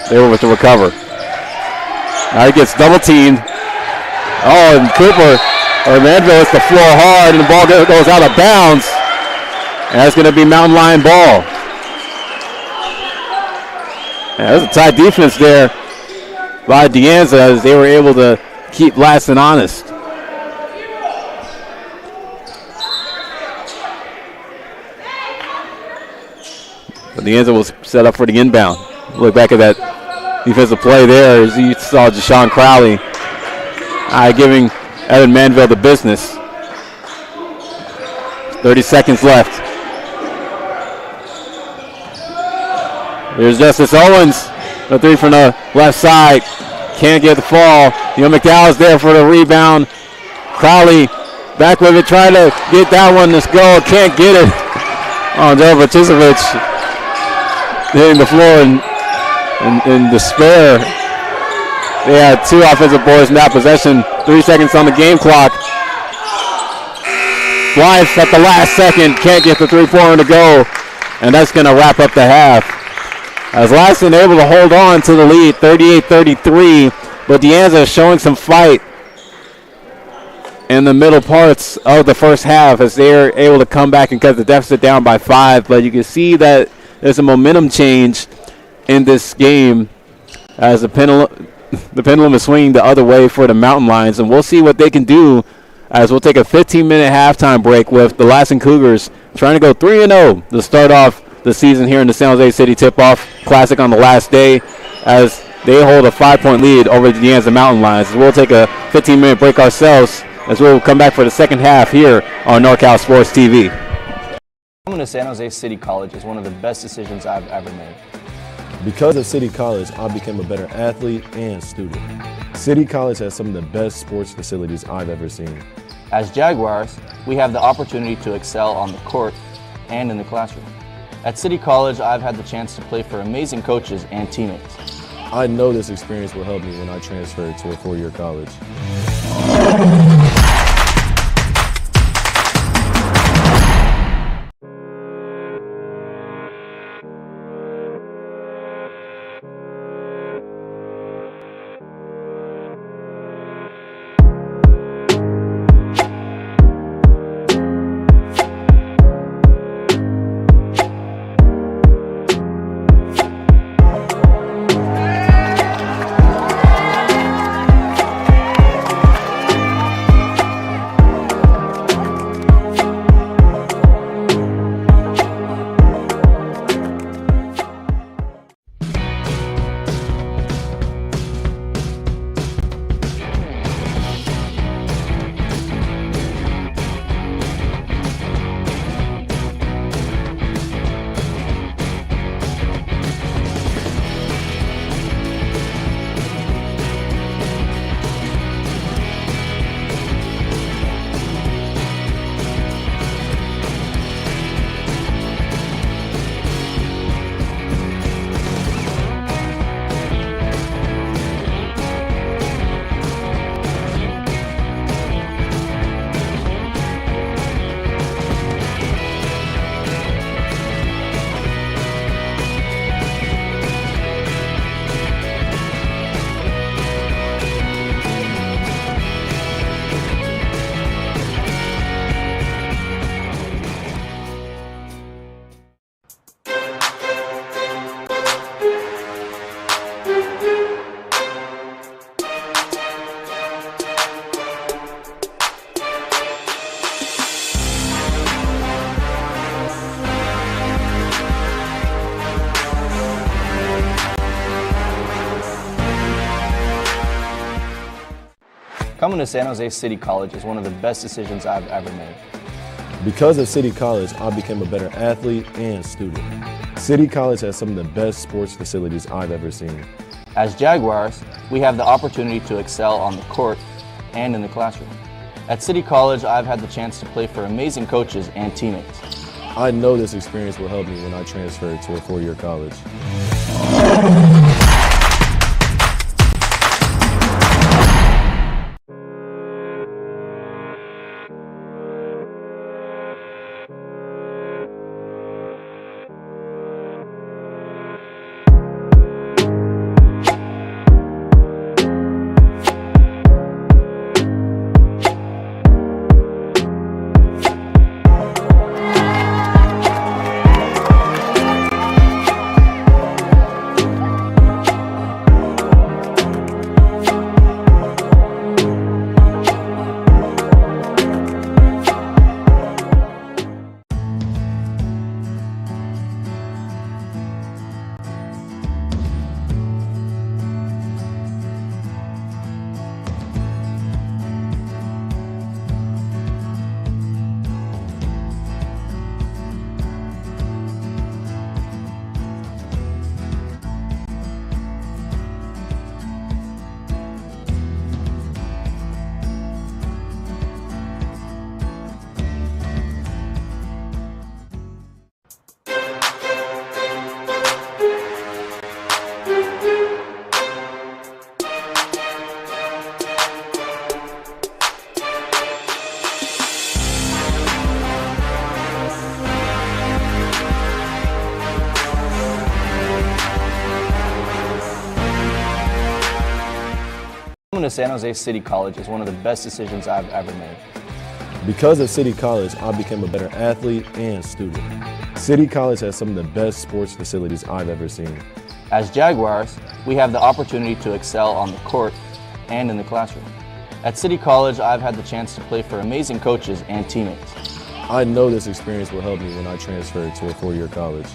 They were with the recover. Now he gets double teamed. Oh, and Cooper or Manville hits the floor hard, and the ball goes out of bounds. And that's going to be Mountain Lion ball. Yeah, that's a tight defense there by DeAnza as they were able to keep Lassen honest. But DeAnza was set up for the inbound. Look back at that defensive play there as you saw Deshaun Crowley giving Evan Manville the business. 30 seconds left. There's Justice Owens. The three from the left side. Can't get the fall. McDowell's there for the rebound. Crowley back with it, trying to get that one to go. Can't get it. Joe Vatisevich hitting the floor in despair. They had 2 offensive boards in that possession. 3 seconds on the game clock. Blythe at the last second. Can't get the 3-pointer to go. And that's going to wrap up the half. As Lassen able to hold on to the lead, 38-33, but DeAnza showing some fight in the middle parts of the first half as they're able to come back and cut the deficit down by 5. But you can see that there's a momentum change in this game as the pendulum is swinging the other way for the Mountain Lions, and we'll see what they can do as we'll take a 15-minute halftime break with the Lassen Cougars trying to go 3-0 to start off the season here in the San Jose City Tip-Off Classic on the last day as they hold a 5-point lead over the DeAnza Mountain Lions. We'll take a 15-minute break ourselves as we'll come back for the second half here on NorCal Sports TV. Coming to San Jose City College is one of the best decisions I've ever made. Because of City College, I became a better athlete and student. City College has some of the best sports facilities I've ever seen. As Jaguars, we have the opportunity to excel on the court and in the classroom. At City College, I've had the chance to play for amazing coaches and teammates. I know this experience will help me when I transfer to a four-year college. Coming to San Jose City College is one of the best decisions I've ever made. Because of City College, I became a better athlete and student. City College has some of the best sports facilities I've ever seen. As Jaguars, we have the opportunity to excel on the court and in the classroom. At City College, I've had the chance to play for amazing coaches and teammates. I know this experience will help me when I transfer to a four-year college. Coming to San Jose City College is one of the best decisions I've ever made. Because of City College, I became a better athlete and student. City College has some of the best sports facilities I've ever seen. As Jaguars, we have the opportunity to excel on the court and in the classroom. At City College, I've had the chance to play for amazing coaches and teammates. I know this experience will help me when I transfer to a four-year college.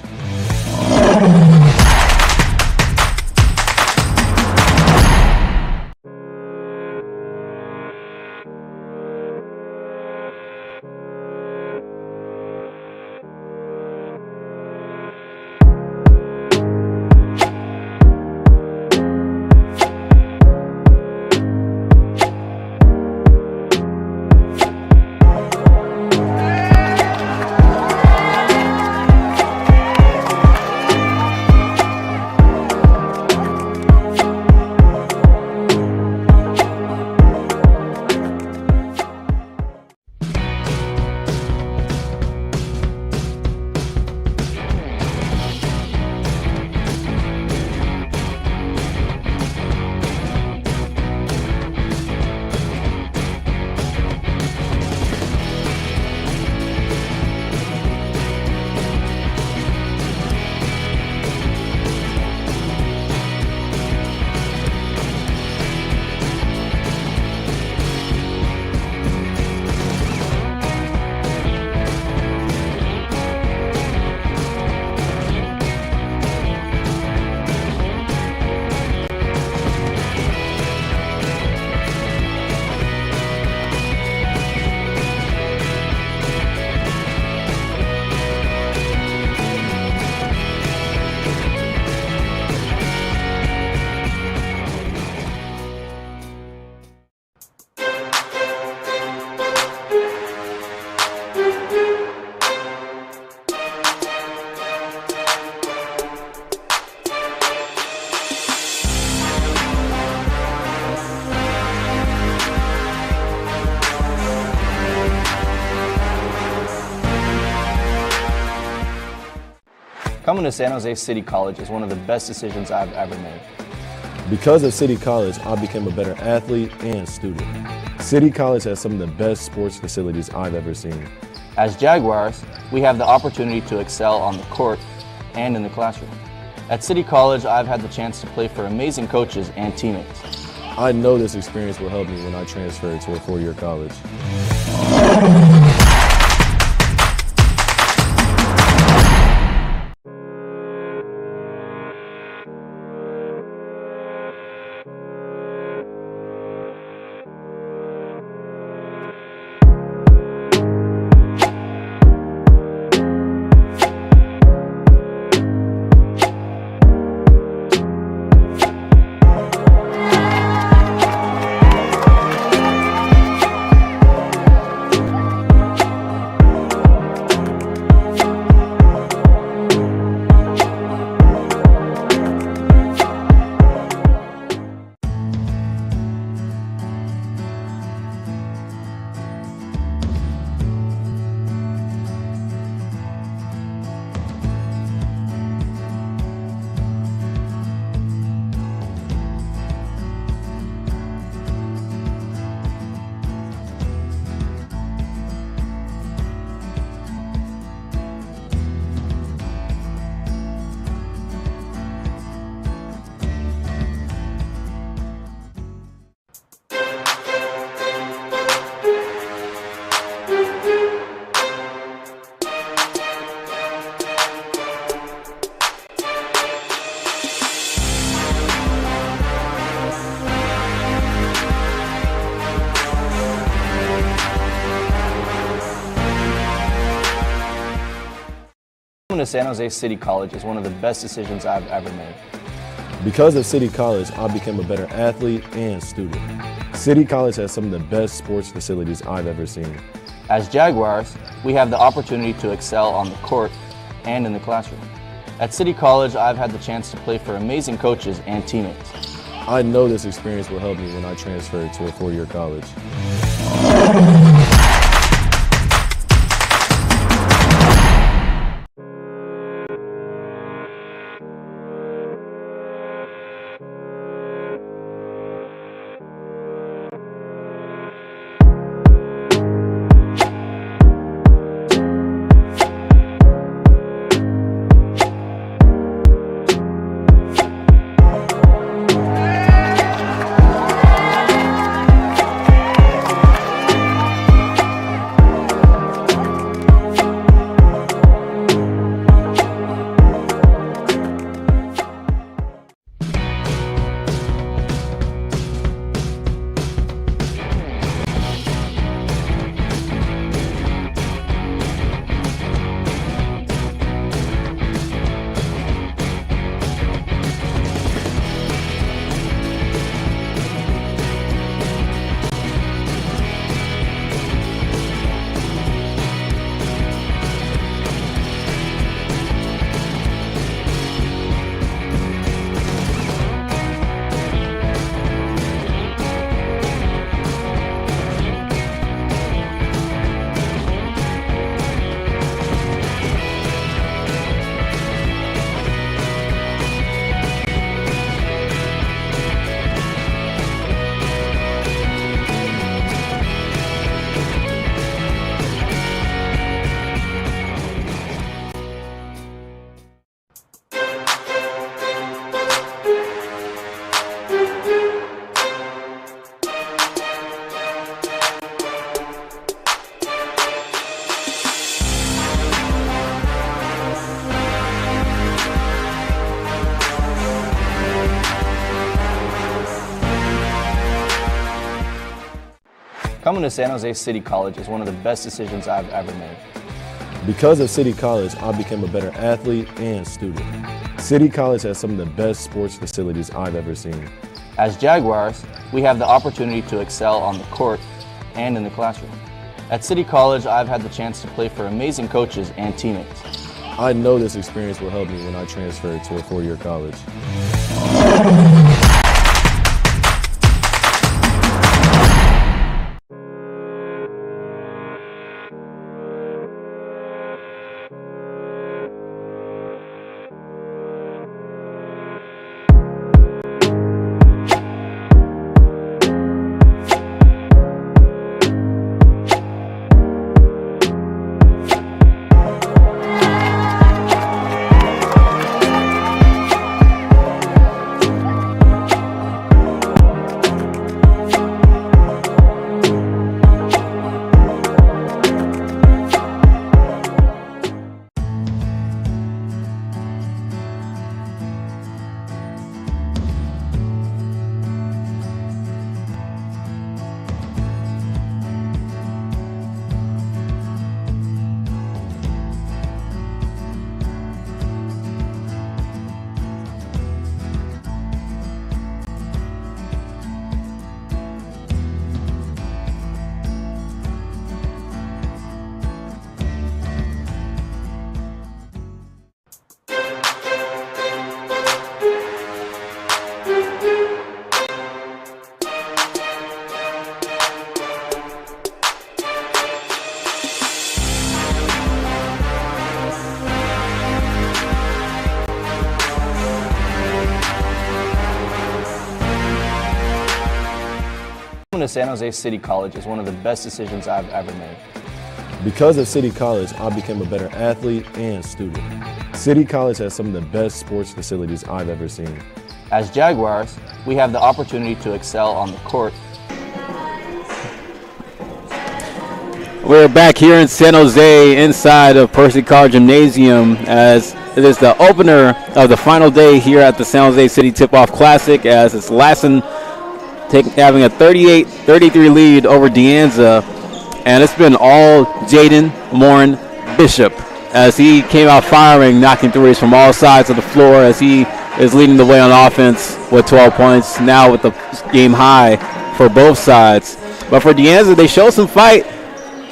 Coming to San Jose City College is one of the best decisions I've ever made. Because of City College, I became a better athlete and student. City College has some of the best sports facilities I've ever seen. As Jaguars, we have the opportunity to excel on the court and in the classroom. At City College, I've had the chance to play for amazing coaches and teammates. I know this experience will help me when I transfer to a four-year college. Coming to San Jose City College is one of the best decisions I've ever made. Because of City College, I became a better athlete and student. City College has some of the best sports facilities I've ever seen. As Jaguars, we have the opportunity to excel on the court and in the classroom. At City College, I've had the chance to play for amazing coaches and teammates. I know this experience will help me when I transfer to a four-year college. Coming to San Jose City College is one of the best decisions I've ever made. Because of City College, I became a better athlete and student. City College has some of the best sports facilities I've ever seen. As Jaguars, we have the opportunity to excel on the court and in the classroom. At City College, I've had the chance to play for amazing coaches and teammates. I know this experience will help me when I transfer to a four-year college. Coming to San Jose City College is one of the best decisions I've ever made. Because of City College, I became a better athlete and student. City College has some of the best sports facilities I've ever seen. As Jaguars, we have the opportunity to excel on the court. We're back here in San Jose inside of Percy Carr Gymnasium as it is the opener of the final day here at the San Jose City Tip-Off Classic, as it's Lassen having a 38-33 lead over DeAnza. And it's been all Jaden Morin Bishop as he came out firing, knocking threes from all sides of the floor as he is leading the way on offense with 12 points, now with the game high for both sides. But for DeAnza, they showed some fight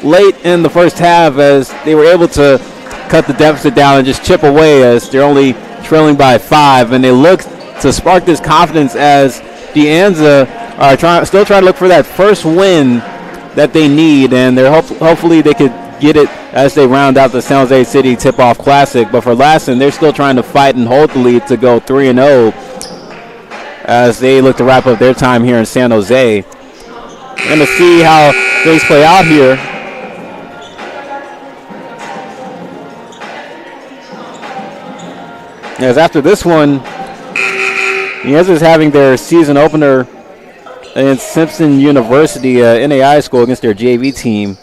late in the first half as they were able to cut the deficit down and just chip away as they're only trailing by 5. And they look to spark this confidence as DeAnza are still trying to look for that first win that they need, and they're hopefully they could get it as they round out the San Jose City Tip-Off Classic. But for Lassen, they're still trying to fight and hold the lead to go 3-0 as they look to wrap up their time here in San Jose. We're going to see how things play out here. As after this one, DeAnza is having their season opener against Simpson University, NAI school, against their JV team.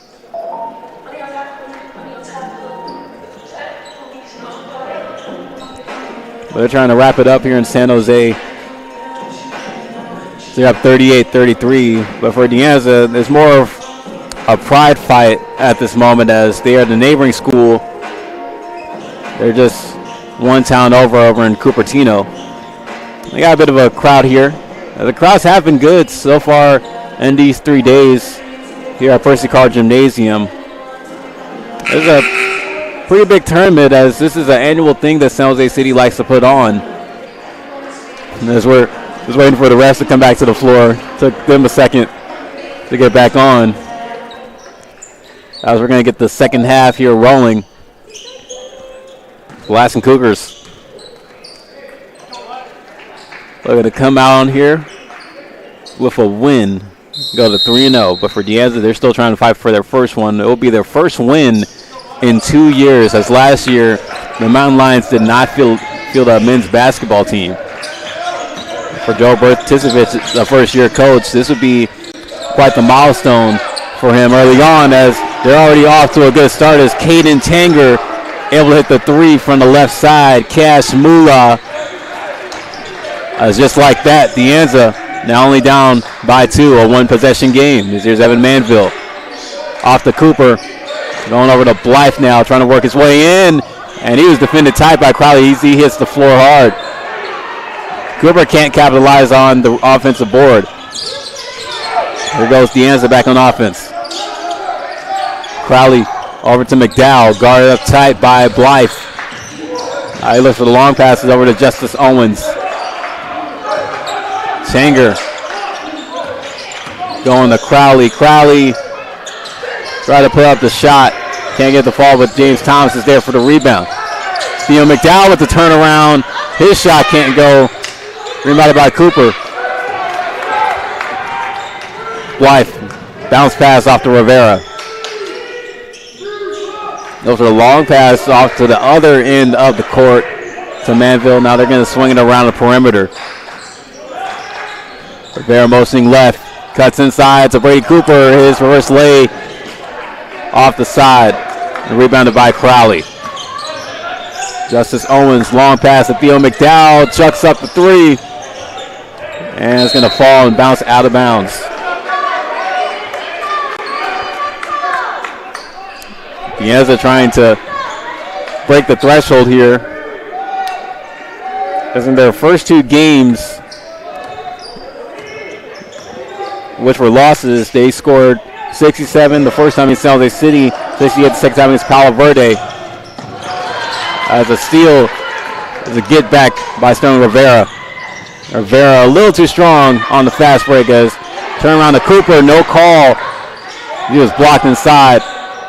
But they're trying to wrap it up here in San Jose. So they're up 38-33. But for DeAnza, there's more of a pride fight at this moment as they are the neighboring school. They're just one town over in Cupertino. They got a bit of a crowd here. The crowds have been good so far in these 3 days here at Percy Carr Gymnasium. There's a pretty big tournament as this is an annual thing that San Jose City likes to put on. And as we're just waiting for the refs to come back to the floor, took them a second to get back on. As we're going to get the second half here rolling. Lassen Cougars they're going to come out on here with a win, go to 3-0. But for DeAnza, they're still trying to fight for their first one. It will be their first win in 2 years, as last year the Mountain Lions did not field a men's basketball team. For Joe Bertisevich, the first-year coach, this would be quite the milestone for him early on, as they're already off to a good start as Caden Tanger able to hit the 3 from the left side. Cash Mula. Just like that, DeAnza now only down by 2, a one-possession game. Here's Evan Manville. Off to Cooper. Going over to Blythe now, trying to work his way in. And he was defended tight by Crowley. He hits the floor hard. Cooper can't capitalize on the offensive board. Here goes DeAnza back on offense. Crowley over to McDowell, guarded up tight by Blythe. He looks for the long passes over to Justice Owens. Tanger going to Crowley. Crowley try to put up the shot. Can't get the fall, but James Thomas is there for the rebound. Theo McDowell with the turnaround. His shot can't go. Rebounded by Cooper. Blythe, bounce pass off to Rivera. Those are a long pass off to the other end of the court to Manville. Now they're going to swing it around the perimeter. Rivera motioning left. Cuts inside to Brady Cooper. His reverse lay off the side. And rebounded by Crowley. Justice Owens, long pass to Theo McDowell. Chucks up the 3. And it's going to fall and bounce out of bounds. DeAnza trying to break the threshold here. As in their first 2 games, which were losses, they scored 67 the first time in San Jose City, 68 the second time against Palo Verde. As a steal, as a get back by Sterling Rivera. Rivera a little too strong on the fast break as turn around to Cooper, no call. He was blocked inside.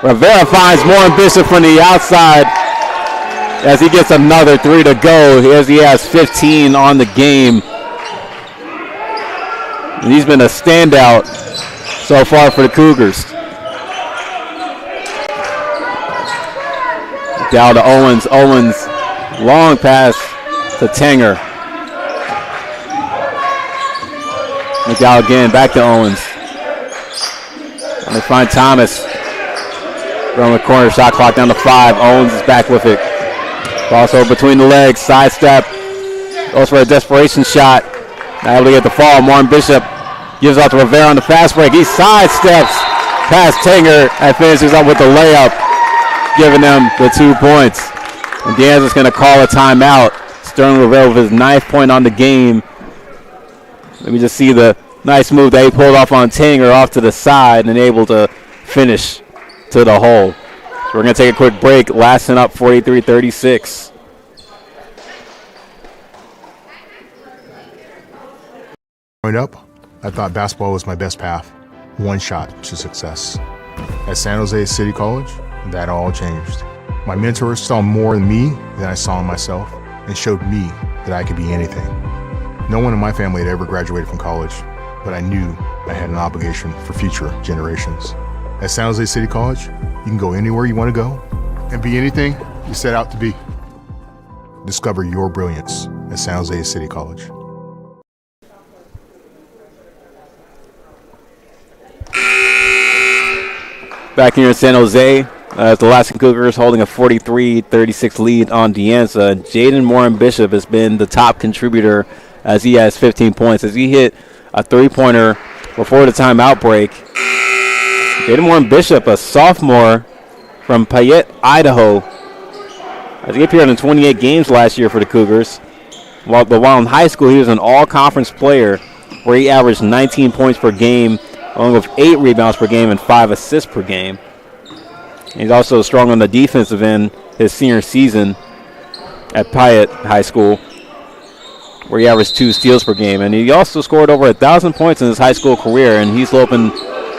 Rivera finds Warren Bishop from the outside as he gets another 3 to go. As he has 15 on the game. And he's been a standout so far for the Cougars. Down to Owens. Owens, long pass to Tanger. McDowell again, back to Owens. And they find Thomas. From the corner, shot clock down to 5. Owens is back with it. Crossover between the legs, sidestep. Goes for a desperation shot. Not able to get the fall. Warren Bishop gives out to Rivera on the fast break. He sidesteps past Tanger and finishes up with the layup, giving them the 2 points. And DeAnza's going to call a timeout. Sterling Rivera with his 9th point on the game. Let me just see the nice move that he pulled off on Tanger off to the side and able to finish to the hole. So we're going to take a quick break. Lassen up 43-36. Growing up, I thought basketball was my best path. One shot to success. At San Jose City College, that all changed. My mentors saw more in me than I saw in myself and showed me that I could be anything. No one in my family had ever graduated from college, but I knew I had an obligation for future generations. At San Jose City College, you can go anywhere you want to go and be anything you set out to be. Discover your brilliance at San Jose City College. Back here in San Jose, the Lassen Cougars holding a 43-36 lead on DeAnza. Jaden Warren Bishop has been the top contributor as he has 15 points. As he hit a 3-pointer before the timeout break. Jaden Warren Bishop, a sophomore from Payette, Idaho. As he appeared in 28 games last year for the Cougars. While in high school, he was an all-conference player where he averaged 19 points per game, along with 8 rebounds per game and 5 assists per game. He's also strong on the defensive end his senior season at Payette High School, where he averaged 2 steals per game. And he also scored over 1,000 points in his high school career, and he's looking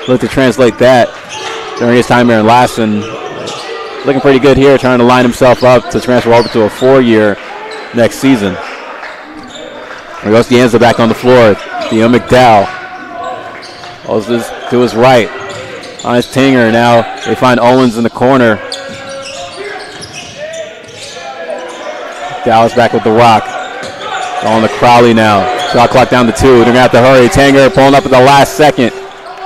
to translate that during his time here in Lassen. Looking pretty good here, trying to line himself up to transfer over to a 4-year next season. There goes DeAnza back on the floor. Theo McDowell goes to his right. On his Tanger now. They find Owens in the corner. Dallas back with the rock. Going to Crowley now. Shot clock down to 2. They're going to have to hurry. Tanger pulling up at the last second.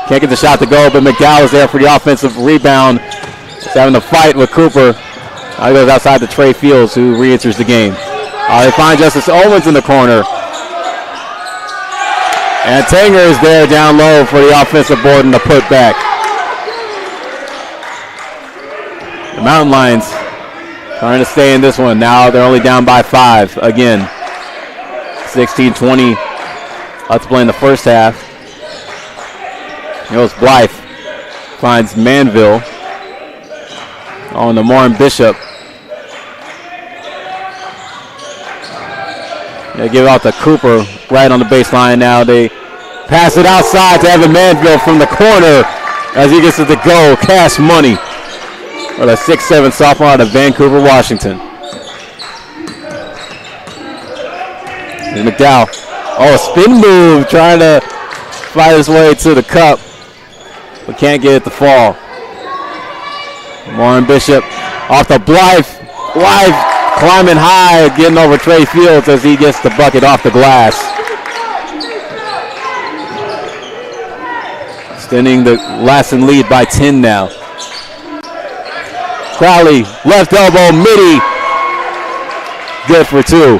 Can't get the shot to go, but McDowell is there for the offensive rebound. He's having a fight with Cooper. Now he goes outside to Trey Fields, who re-enters the game. They find Justice Owens in the corner. And Tanger is there down low for the offensive board and the putback. The Mountain Lions trying to stay in this one. Now they're only down by 5 again. 16-20. Let's play in the first half. Here's Blythe. Finds Manville. On the Warren Bishop. They give out to Cooper right on the baseline now. They pass it outside to Evan Manville from the corner as he gets it to go. Cash money for the 6'7" sophomore out of Vancouver, Washington. And McDowell. Oh, a spin move trying to fight his way to the cup, but can't get it to fall. Warren Bishop off the Blythe. Blythe climbing high, getting over Trey Fields as he gets the bucket off the glass. Extending the Lassen lead by 10 now. Crowley, left elbow, midi. Good for 2.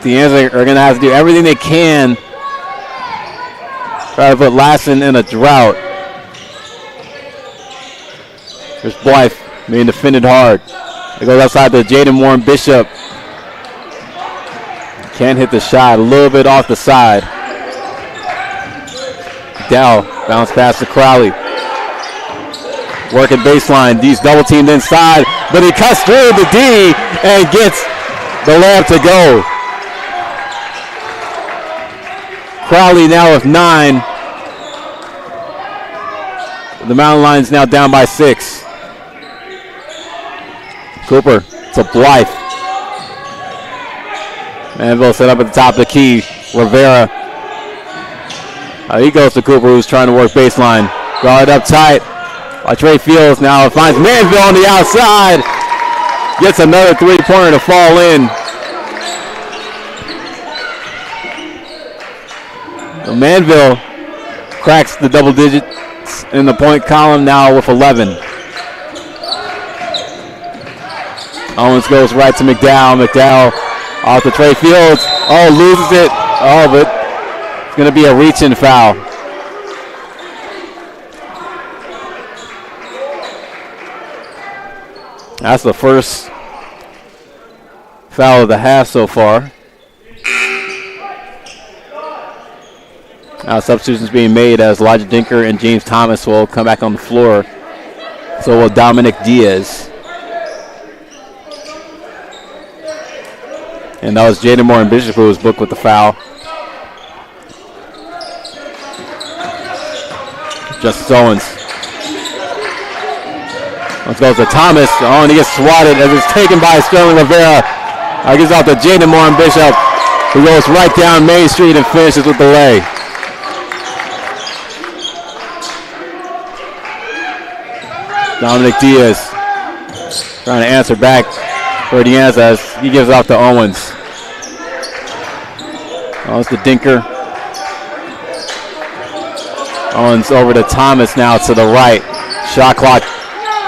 DeAnza are going to have to do everything they can. Try to put Lassen in a drought. There's Blythe being defended hard. It goes outside to Jaden Warren Bishop. Can't hit the shot. A little bit off the side. Dow bounce pass to Crowley. Working baseline. D's double teamed inside, but he cuts through the D and gets the layup to go. Crowley now with 9. The Mountain Lions now down by 6. Cooper to Blythe. Manville set up at the top of the key. Rivera. He goes to Cooper, who's trying to work baseline. Guard up tight by Trey Fields. Now finds Manville on the outside. Gets another 3-pointer to fall in. Manville cracks the double digits in the point column now with 11. Owens goes right to McDowell. McDowell off to Trey Fields. Oh, loses it. Oh, but it's going to be a reach-in foul. That's the first foul of the half so far. Now substitutions being made as Elijah Dinker and James Thomas will come back on the floor. So will Dominic Diaz. And that was Jaden Moore and Bishop who was booked with the foul. Justice Owens. Let's go to Thomas. Oh, and he gets swatted as it's taken by Sterling Rivera. Gives out to Jaden Moore and Bishop, who goes right down Main Street and finishes with the lay. Dominic Diaz trying to answer back for DeAnza as he gives out to Owens. It's to Dinker. Owens over to Thomas now to the right. Shot clock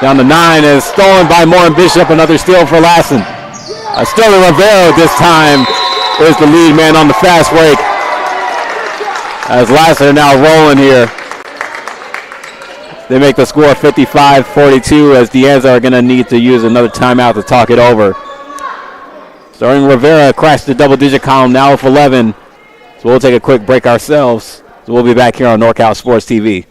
down to 9 is stolen by Moore and Bishop. Another steal for Lassen. Sterling Rivera this time is the lead man on the fast break. As Lassen are now rolling here. They make the score 55-42 as DeAnza are going to need to use another timeout to talk it over. Sterling Rivera crashed the double-digit column now with 11. So we'll take a quick break ourselves. So we'll be back here on NorCal Sports TV.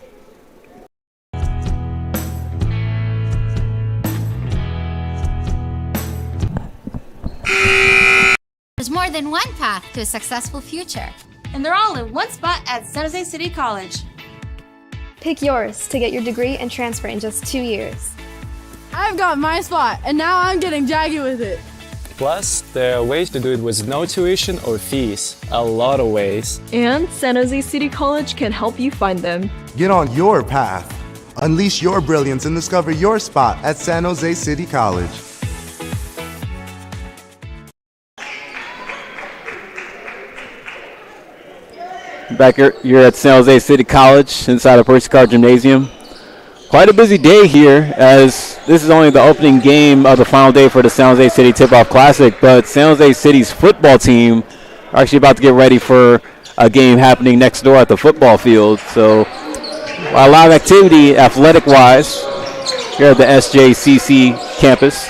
There's more than one path to a successful future. And they're all in one spot at San Jose City College. Pick yours to get your degree and transfer in just 2 years. I've got my spot, and now I'm getting jaggy with it. Plus, there are ways to do it with no tuition or fees. A lot of ways. And San Jose City College can help you find them. Get on your path. Unleash your brilliance and discover your spot at San Jose City College. Back here at San Jose City College inside the Percy Card Gymnasium. Quite a busy day here as this is only the opening game of the final day for the San Jose City Tip-Off Classic, but San Jose City's football team are actually about to get ready for a game happening next door at the football field. So a lot of activity athletic-wise here at the SJCC campus.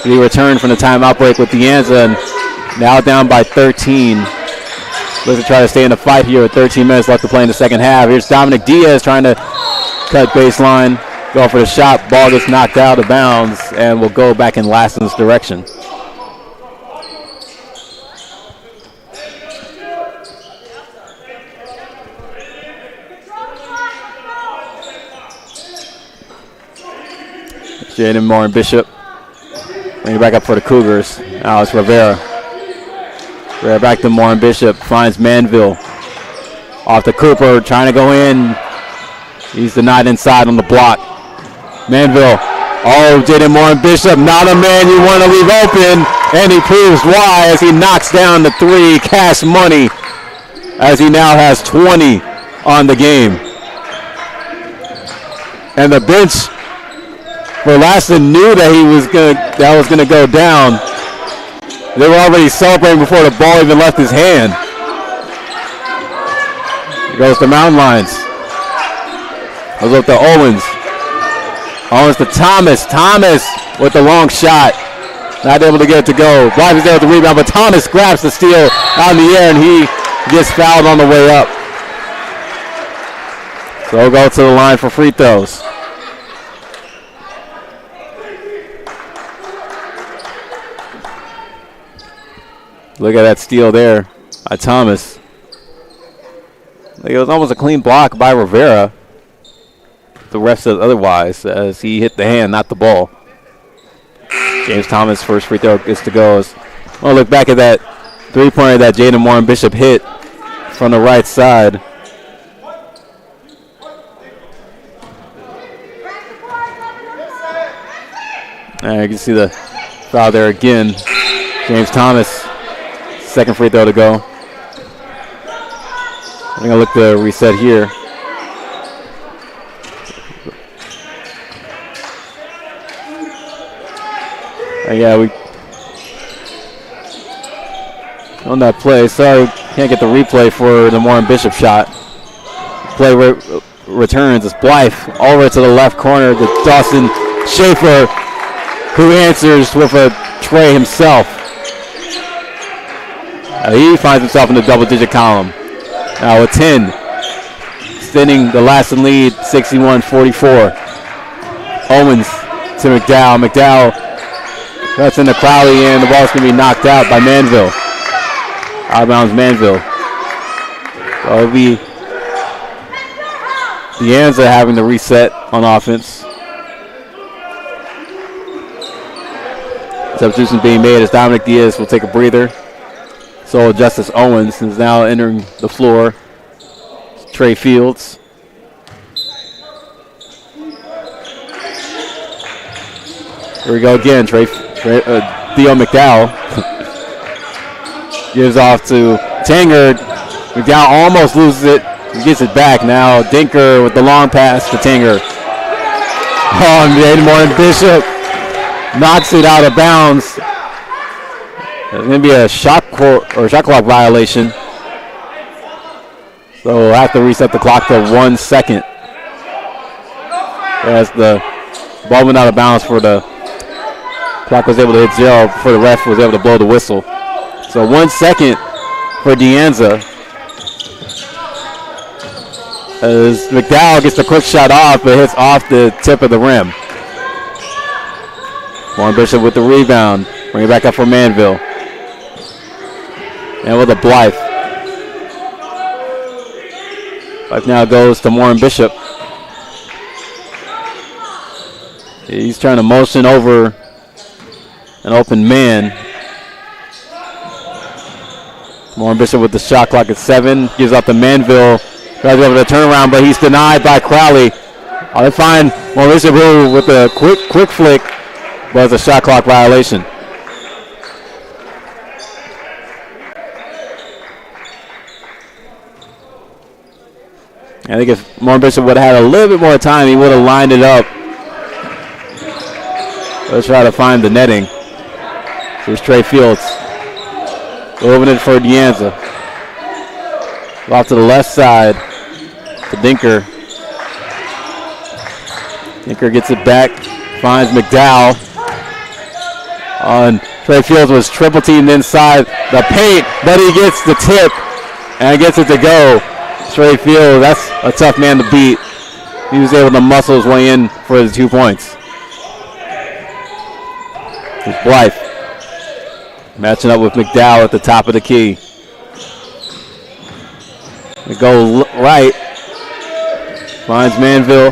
We return from the timeout break with DeAnza, and now down by 13. Looking to try to stay in the fight here with 13 minutes left to play in the second half. Here's Dominic Diaz trying to cut baseline, go for the shot. Ball gets knocked out of bounds and will go back in Lassen's direction. Jaden Moore and Bishop. Bring it back up for the Cougars. Now it's Rivera. Rivera back to Moore and Bishop. Finds Manville. Off to Cooper. Trying to go in. He's denied inside on the block. Manville. Oh, Jaden Moore and Bishop. Not a man you want to leave open. And he proves why as he knocks down the three. Cash money. As he now has 20 on the game. And the bench for Lassen knew that that was gonna go down. They were already celebrating before the ball even left his hand. He goes to Mountain Lions. Goes up to Owens. Owens to Thomas. Thomas with the long shot. Not able to get it to go. Blythe is there with the rebound, but Thomas grabs the steal out in the air, and he gets fouled on the way up. So he'll go to the line for free throws. Look at that steal there by Thomas. It was almost a clean block by Rivera. The ref says otherwise as he hit the hand, not the ball. James Thomas' first free throw gets to go. Well, look back at that three-pointer that Jaden Moore and Bishop hit from the right side. And you can see the foul there again. James Thomas. Second free throw to go. I'm going to look to reset here. Yeah, we on that play. Sorry, can't get the replay for the Moore and Bishop shot. Play returns. It's Blythe over to the left corner to Dawson Schaefer, who answers with a tray himself. He finds himself in the double-digit column. Now with 10, extending the Lassen lead, 61-44. Owens to McDowell. McDowell cuts into Crowley, and the ball's going to be knocked out by Manville. Out of bounds Manville. So it'll be DeAnza having the reset on offense. Substitution being made as Dominic Diaz will take a breather. So Justice Owens is now entering the floor. Trey Fields. Here we go again. Theo McDowell gives off to Tanger. McDowell almost loses it. He gets it back now. Dinker with the long pass to Tanger. Oh, and Jaden Moore and Bishop knocks it out of bounds. There's going to be a shot clock violation. So we'll have to reset the clock to 1 second. As the ball went out of bounds for the clock was able to hit 0 before the ref was able to blow the whistle. So 1 second for DeAnza. As McDowell gets the quick shot off, but hits off the tip of the rim. Warren Bishop with the rebound. Bring it back up for Manville. And with a Blythe. Blythe now goes to Moore and Bishop. He's trying to motion over an open man. Moore and Bishop with the shot clock at 7. Gives up to Manville. Tries to go for the turnaround, but he's denied by Crowley. They find Moore Bishop with a quick flick, but it's a shot clock violation. I think if Moore Bishop would have had a little bit more time, he would have lined it up. Let's try to find the netting. Here's Trey Fields. Moving it for DeAnza. Off to the left side to Dinker. Dinker gets it back, finds McDowell. Trey Fields was triple teamed inside the paint, but he gets the tip and gets it to go. Trey Fields, that's a tough man to beat. He was able to muscle his way in for the 2 points. It's Blythe matching up with McDowell at the top of the key. They go right. Finds Manville.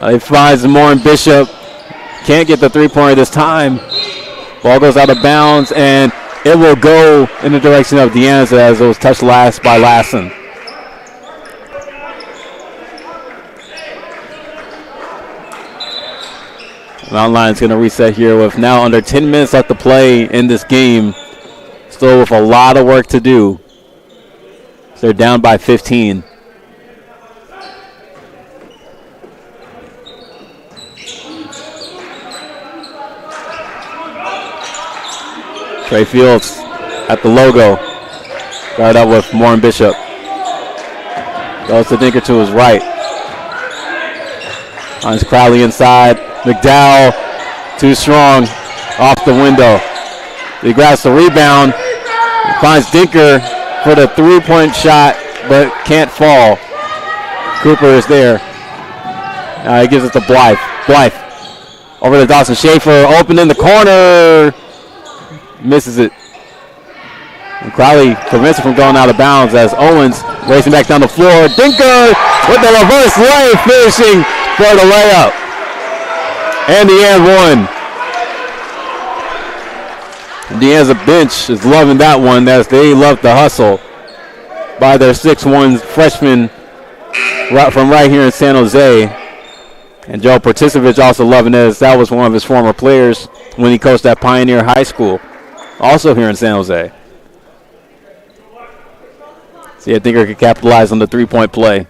He finds Moore Bishop. Can't get the three-pointer this time. Ball goes out of bounds, and it will go in the direction of DeAnza as it was touched last by Lassen. Mountain Lions going to reset here with now under 10 minutes left to play in this game. Still with a lot of work to do. So they're down by 15. Trey Fields at the logo. Guard up with Moore and Bishop. Goes to Dinker to his right. Finds Crowley inside. McDowell, too strong. Off the window. He grabs the rebound. Finds Dinker for the three-point shot, but can't fall. Cooper is there. He gives it to Blythe. Blythe over to Dawson Schaefer. Open in the corner. Misses it. And Crowley prevents it from going out of bounds as Owens racing back down the floor. Dinker with the reverse lay, finishing for the layup. And the and one. DeAnza bench is loving that one as they love the hustle by their 6'1" freshman from right here in San Jose. And Joe Particevich also loving it as that was one of his former players when he coached at Pioneer High School, also here in San Jose. See, I think he could capitalize on the three-point play.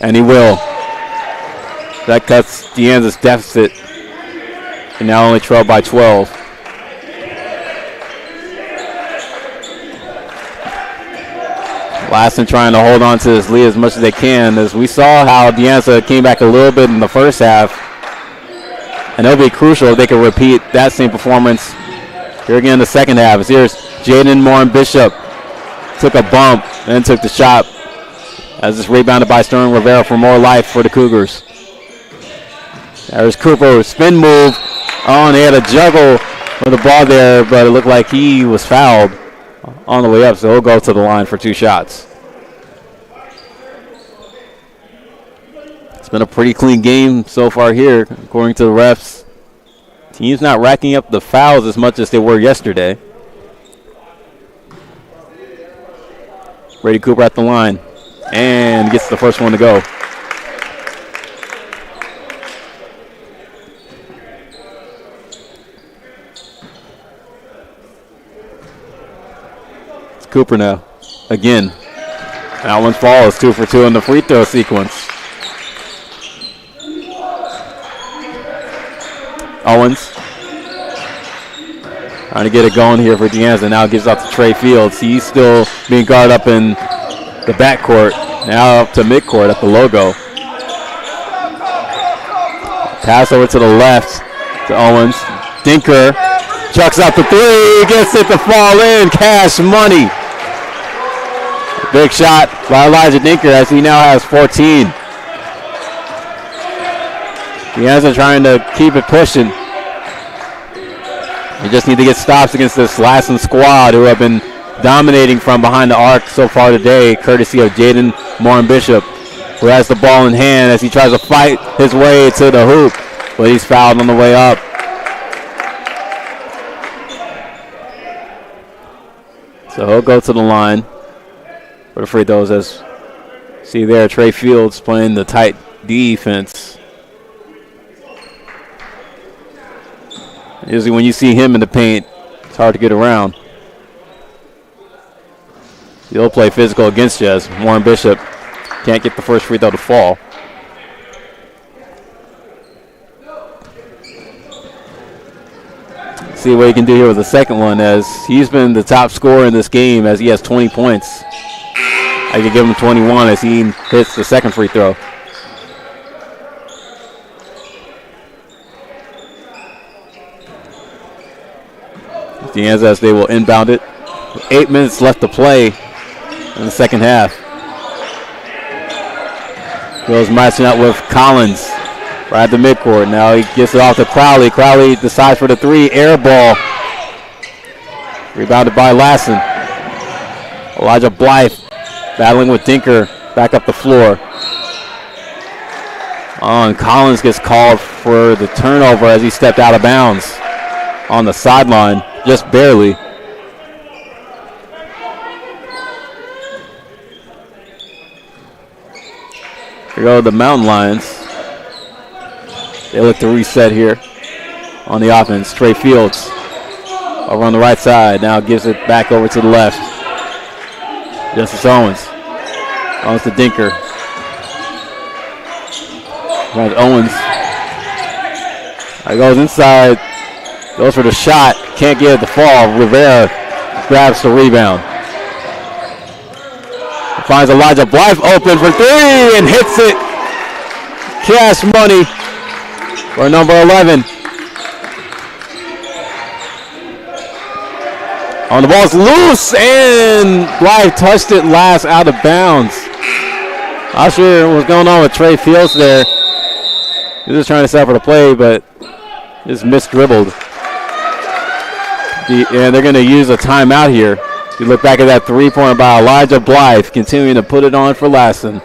And he will. That cuts DeAnza's deficit. And now only trailed by 12. Lassen trying to hold on to this lead as much as they can, as we saw how DeAnza came back a little bit in the first half. And it'll be crucial if they can repeat that same performance here again in the second half. As here's Jaden Moore and Bishop. Took a bump, then took the shot. As it's rebounded by Sterling Rivera for more life for the Cougars. There's Cooper, spin move. Oh, and they had a juggle for the ball there, but it looked like he was fouled on the way up, so he'll go to the line for 2 shots. It's been a pretty clean game so far here, according to the refs. Teams not racking up the fouls as much as they were yesterday. Brady Cooper at the line and gets the first one to go. It's Cooper now. Again. That one's fall is 2 for 2 in the free throw sequence. Owens trying to get it going here for DeAnza. Now gives out to Trey Fields. He's still being guarded up in the backcourt. Now up to midcourt at the logo. Pass over to the left to Owens. Dinker chucks out the three. Gets it to fall in. Cash money. Big shot by Elijah Dinker as he now has 14. DeAnza trying to keep it pushing. They just need to get stops against this Lassen squad who have been dominating from behind the arc so far today, courtesy of Jaden Moore and Bishop, who has the ball in hand as he tries to fight his way to the hoop, but he's fouled on the way up. So he'll go to the line for the free throws. As see there, Trey Fields playing the tight defense. Usually when you see him in the paint, it's hard to get around. He'll play physical against you as Warren Bishop can't get the first free throw to fall. See what he can do here with the second one, as he's been the top scorer in this game as he has 20 points. I could give him 21 as he hits the second free throw. DeAnza, as they will inbound it. 8 minutes left to play in the second half. Goes matching up with Collins right at the midcourt. Now he gets it off to Crowley. Crowley decides for the three. Air ball. Rebounded by Lassen. Elijah Blythe battling with Dinker back up the floor. And Collins gets called for the turnover as he stepped out of bounds on the sideline, just barely. Here go the Mountain Lions. They look to reset here on the offense. Trey Fields over on the right side. Now gives it back over to the left. Justice Owens. Owens to Dinker. Right, Owens. He goes inside. Goes for the shot. Can't get it to fall. Rivera grabs the rebound. Finds Elijah Blythe open for three and hits it. Cash money for number 11. On the ball's loose, and Blythe touched it last out of bounds. Not sure what's going on with Trey Fields there. He was just trying to set for the play, but just missed-dribbled. And they're going to use a timeout here. You look back at that three-pointer by Elijah Blythe, continuing to put it on for Lassen.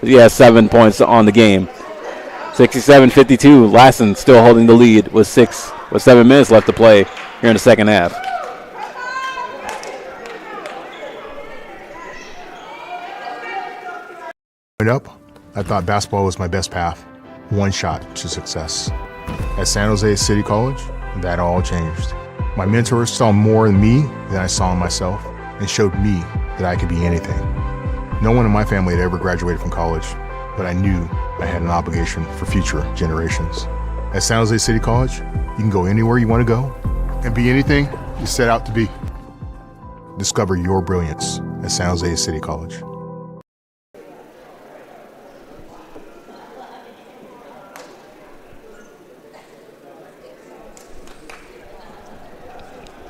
He has 7 points on the game. 67-52. Lassen still holding the lead with 7 minutes left to play here in the second half. Growing up, I thought basketball was my best path. One shot to success. At San Jose City College, that all changed. My mentors saw more in me than I saw in myself and showed me that I could be anything. No one in my family had ever graduated from college, but I knew I had an obligation for future generations. At San Jose City College, you can go anywhere you want to go and be anything you set out to be. Discover your brilliance at San Jose City College.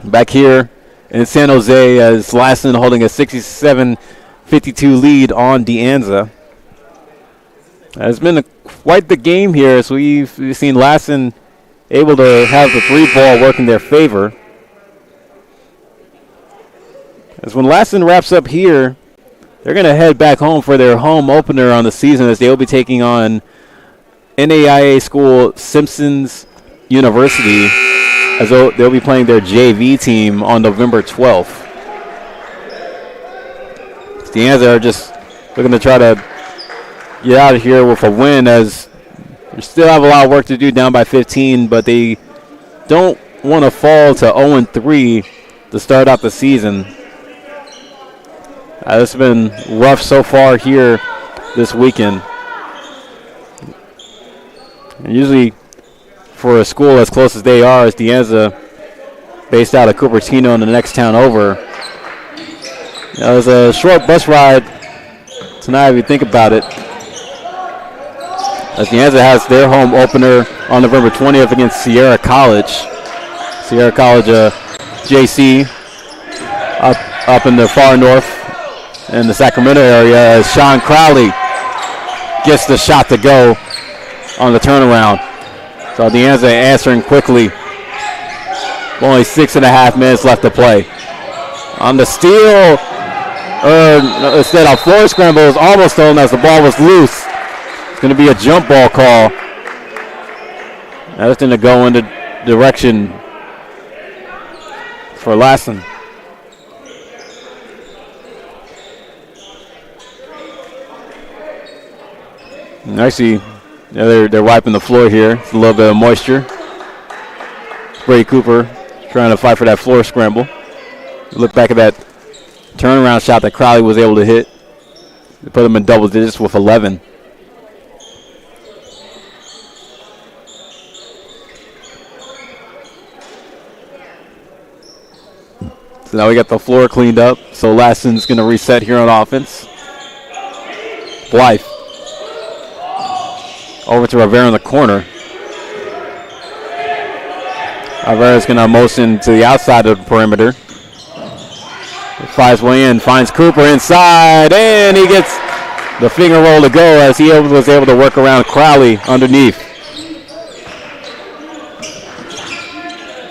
Back here in San Jose as Lassen holding a 67-52 lead on DeAnza. It's been quite the game here as we've seen Lassen able to have the three ball work in their favor. As when Lassen wraps up here, they're going to head back home for their home opener on the season as they will be taking on NAIA school Simpsons University, as they'll be playing their JV team on November 12th. DeAnza are just looking to try to get out of here with a win, as they still have a lot of work to do down by 15, but they don't want to fall to 0-3 to start out the season. This has been rough so far here this weekend. And usually for a school as close as they are, as DeAnza, based out of Cupertino in the next town over. It was a short bus ride tonight if you think about it, as DeAnza has their home opener on November 20th against Sierra College. Sierra College JC up in the far north in the Sacramento area, as Sean Crowley gets the shot to go on the turnaround. So DeAnza answering quickly. Only 6.5 minutes left to play. On the steal, instead of floor scramble, was almost stolen as the ball was loose. It's going to be a jump ball call. That's going to go in the direction for Lassen. And actually, they're wiping the floor here. It's a little bit of moisture. Brady Cooper trying to fight for that floor scramble. Look back at that turnaround shot that Crowley was able to hit. They put him in double digits with 11. So now we got the floor cleaned up. So Lassen's going to reset here on offense. Blythe. Over to Rivera in the corner. Rivera's going to motion to the outside of the perimeter. Finds way in, finds Cooper inside, and he gets the finger roll to go as he was able to work around Crowley underneath.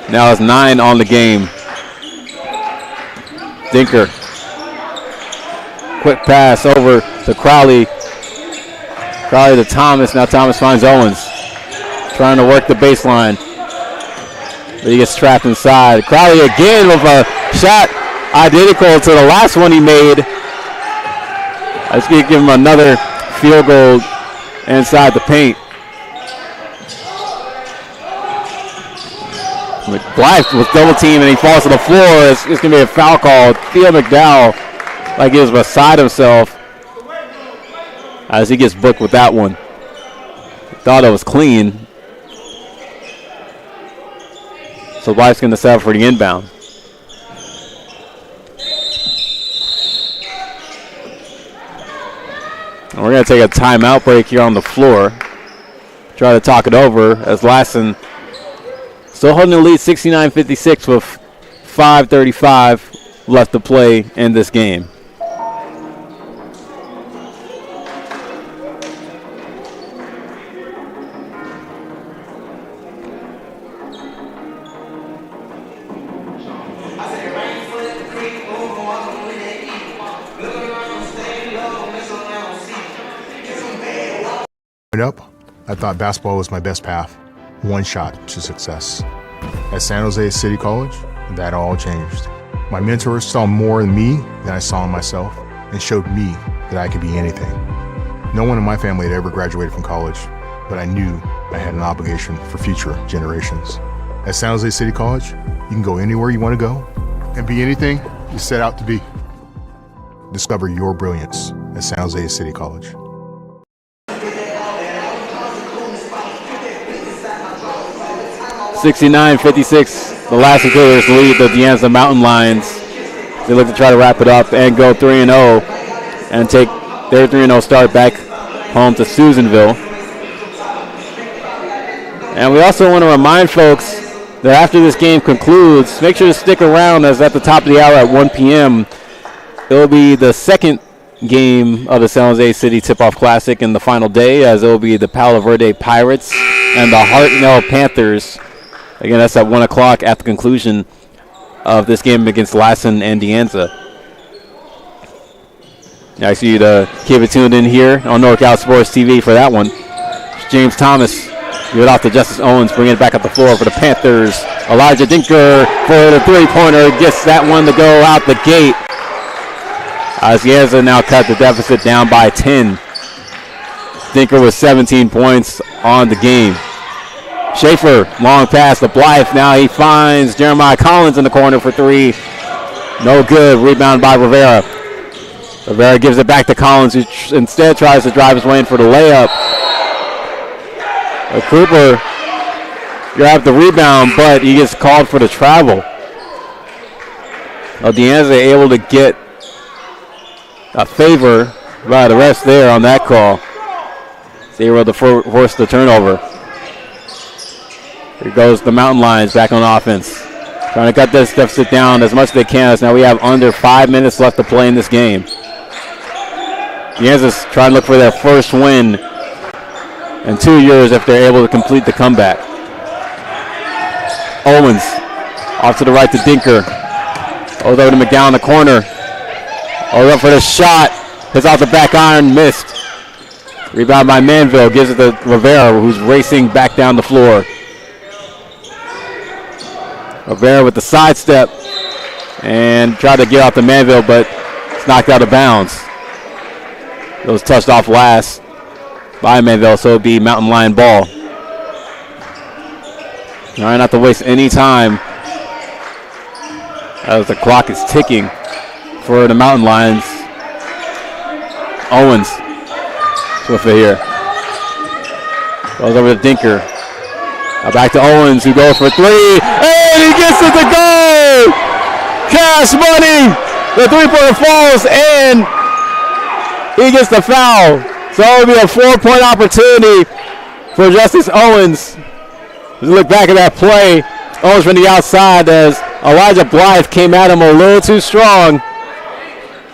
Now it's 9 on the game. Dinker. Quick pass over to Crowley. Crowley to Thomas. Now Thomas finds Owens. Trying to work the baseline. But he gets trapped inside. Crowley again with a shot identical to the last one he made. Let's give him another field goal inside the paint. Blythe with double team and he falls to the floor. It's going to be a foul call. Theo McDowell, like he was beside himself as he gets booked with that one. Thought it was clean. So Blythe's going to set up for the inbound. And we're going to take a timeout break here on the floor. Try to talk it over as Lassen still holding the lead 69-56 with 5:35 left to play in this game. Up, I thought basketball was my best path. One shot to success. At San Jose City College, that all changed. My mentors saw more in me than I saw in myself and showed me that I could be anything. No one in my family had ever graduated from college, but I knew I had an obligation for future generations. At San Jose City College, you can go anywhere you want to go and be anything you set out to be. Discover your brilliance at San Jose City College. 69-56, the Lassen Cougars lead the DeAnza Mountain Lions. They look to try to wrap it up and go 3-0 and take their 3-0 start back home to Susanville. And we also want to remind folks that after this game concludes, make sure to stick around as at the top of the hour at 1 p.m. It will be the second game of the San Jose City Tip-Off Classic and the final day, as it will be the Palo Verde Pirates and the Hartnell Panthers. Again, that's at 1 o'clock at the conclusion of this game against Lassen and DeAnza. I ask you to keep it tuned in here on NorCal Sports TV for that one. James Thomas, give it off to Justice Owens, bringing it back up the floor for the Panthers. Elijah Dinker for the three-pointer, gets that one to go out the gate. As DeAnza now cut the deficit down by 10. Dinker with 17 points on the game. Schaefer, long pass to Blythe. Now he finds Jeremiah Collins in the corner for three. No good. Rebound by Rivera. Rivera gives it back to Collins, who instead tries to drive his way in for the layup. Cooper grabbed the rebound, but he gets called for the travel. DeAnza able to get a favor by the rest there on that call. So he able to force the turnover. Here goes the Mountain Lions back on offense. Trying to cut this deficit down as much as they can, as now we have under 5 minutes left to play in this game. DeAnza's trying to look for their first win in 2 years if they're able to complete the comeback. Owens off to the right to Dinker. Over to McDowell in the corner. Over for the shot. Hits off the back iron, missed. Rebound by Manville, gives it to Rivera, who's racing back down the floor. Rivera with the sidestep and tried to get out to Manville, but it's knocked out of bounds. It was touched off last by Manville, so it'll be Mountain Lion ball. Trying not to waste any time as the clock is ticking for the Mountain Lions. Owens with it here. Goes over to Dinker. Now back to Owens, who goes for three, and he gets it to go! Cash Money. The three-pointer falls, and he gets the foul. So it'll be a 4-point opportunity for Justice Owens. Let's look back at that play. Owens from the outside as Elijah Blythe came at him a little too strong.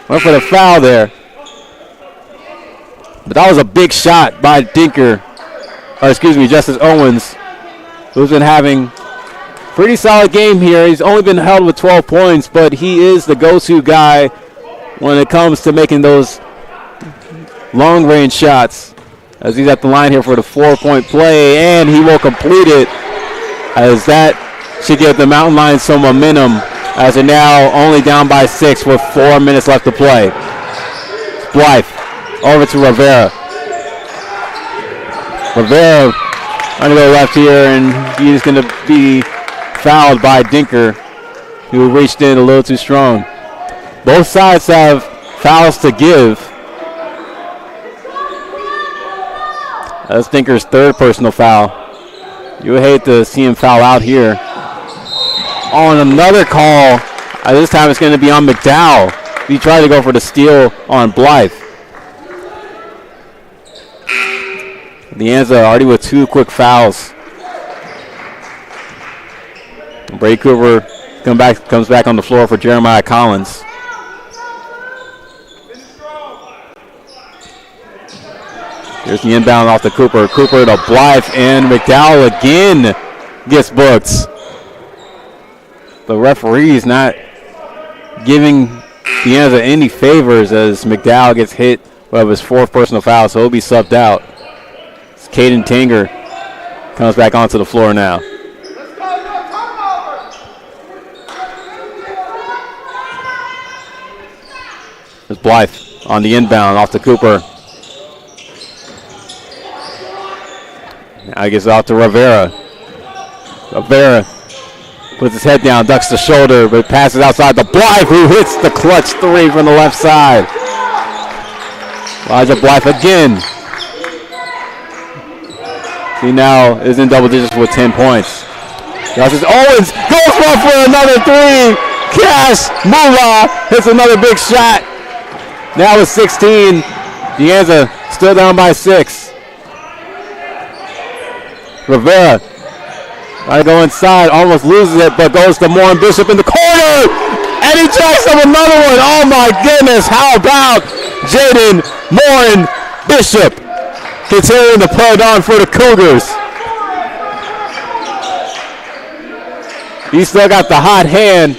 Went for the foul there. But that was a big shot by Justice Owens, who's been having pretty solid game here. He's only been held with 12 points, but he is the go-to guy when it comes to making those long-range shots, as he's at the line here for the 4-point play, and he will complete it, as that should give the Mountain Lions some momentum, as they're now only down by 6 with 4 minutes left to play. Blythe over to Rivera. Rivera going to go left here, and he's going to be fouled by Dinker, who reached in a little too strong. Both sides have fouls to give. That's Dinker's third personal foul. You would hate to see him foul out here. On another call, this time it's going to be on McDowell. He tried to go for the steal on Blythe. DeAnza already with 2 quick fouls. Brady Cooper comes back on the floor for Jeremiah Collins. Here's the inbound off to Cooper. Cooper to Blythe, and McDowell again gets booked. The referee's not giving DeAnza any favors as McDowell gets hit with his 4th personal foul, so he'll be subbed out. Caden Tanger comes back onto the floor now. There's Blythe on the inbound off to Cooper. Now he gets off to Rivera. Rivera puts his head down, ducks the shoulder, but passes outside to Blythe, who hits the clutch 3 from the left side. Elijah Blythe again. He now is in double digits with 10 points. Justice Owens goes for another 3. Cash Moolah hits another big shot. Now with 16. DeAnza still down by 6. Rivera trying to go inside, almost loses it, but goes to Moore and Bishop in the corner. And he jacks up another one. Oh my goodness, how about Jaden Moore and Bishop continuing to play it on for the Cougars. He still got the hot hand.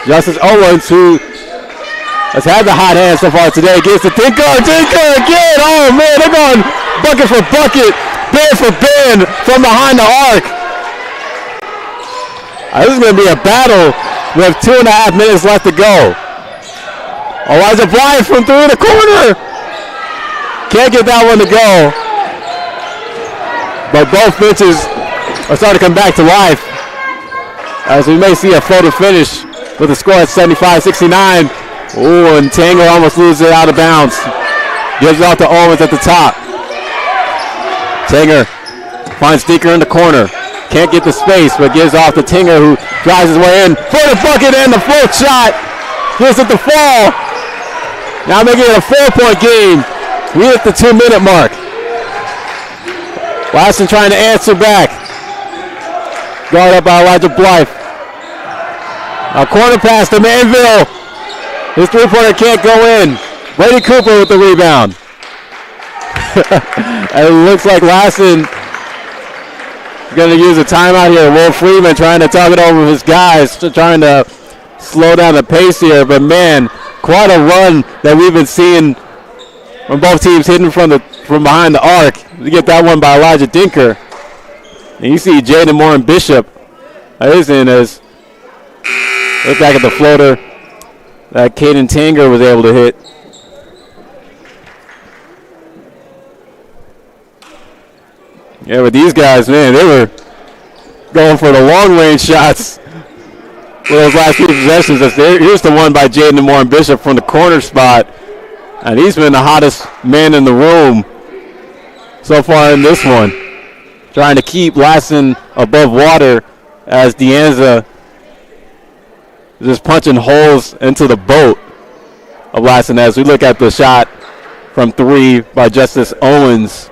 Justice Owens, who has had the hot hand so far today, gets to Tinker. Tinker again. Oh man, they're going bucket for bucket, band for band from behind the arc. This is going to be a battle with 2.5 minutes left to go. Elijah Bryant from 3 in the corner. Can't get that one to go. But both benches are starting to come back to life, as we may see a photo finish with the score at 75-69. Ooh, and Tanger almost loses it out of bounds. Gives it off to Owens at the top. Tanger finds Dinker in the corner. Can't get the space, but gives off to Tanger, who drives his way in for the bucket and the float shot. Gives it the fall. Now making it a 4-point game. We hit the 2-minute mark. Lassen trying to answer back. Guarded up by Elijah Blythe. A corner pass to Manville. His 3-pointer can't go in. Brady Cooper with the rebound. And it looks like Lassen is going to use a timeout here. Will Freeman trying to talk it over with his guys, trying to slow down the pace here. But man, quite a run that we've been seeing from both teams hitting from behind the arc. You get that one by Elijah Dinker. And you see Jaden Moore and Bishop. That is in as look back at the floater that Caden Tanger was able to hit. Yeah, but these guys, man, they were going for the long-range shots for those last few possessions. Here's the one by Jaden Moore and Bishop from the corner spot. And he's been the hottest man in the room so far in this one, trying to keep Lassen above water as DeAnza just punching holes into the boat of Lassen as we look at the shot from 3 by Justice Owens.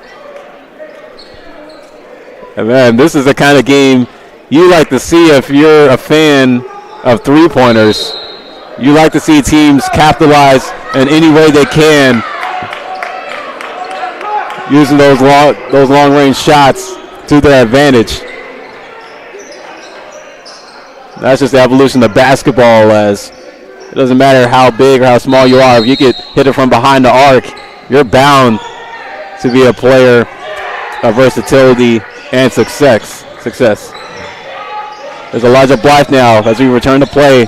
And man, this is the kind of game you like to see if you're a fan of three-pointers. You like to see teams capitalize in any way they can, using those long-range shots to their advantage. That's just the evolution of basketball, as it doesn't matter how big or how small you are. If you could hit it from behind the arc, you're bound to be a player of versatility and success. There's Elijah Blythe now as we return to play.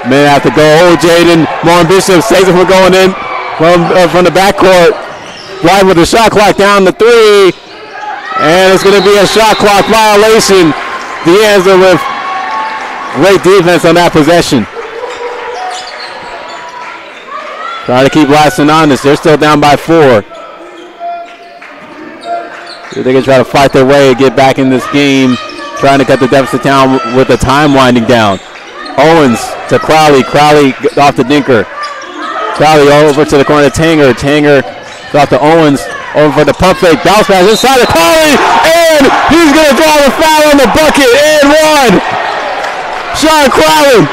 Minute have to go. Oh, Jaden Morin Bishop saves it from going in from the backcourt. Blythe with the shot clock down to 3. And it's going to be a shot clock violation. DeAnza with great defense on that possession. Trying to keep Lassen honest. They're still down by 4. They can try to fight their way, get back in this game, trying to cut the deficit down with the time winding down. Owens to Crowley. Crowley off to Dinker. Crowley over to the corner to Tanger. Tanger off to Owens. Over for the pump fake. Bounce pass inside to Crowley. And he's going to draw the foul on the bucket. And 1. Sean Crowley.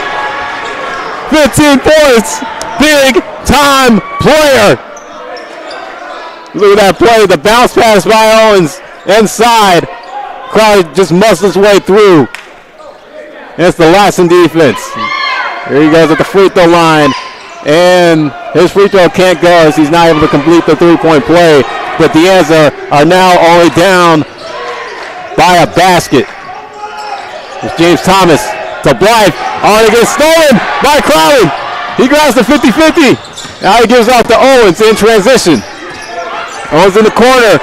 15 points. Big time player. Look at that play. The bounce pass by Owens inside. Crowley just muscles his way through. It's the Lassen defense. Here he goes at the free throw line. And his free throw can't go as he's not able to complete the three-point play. But DeAnza are now only down by a basket. It's James Thomas to Blythe. Oh, it gets stolen by Crowley. He grabs the 50-50. Now he gives off to Owens in transition. Owens in the corner.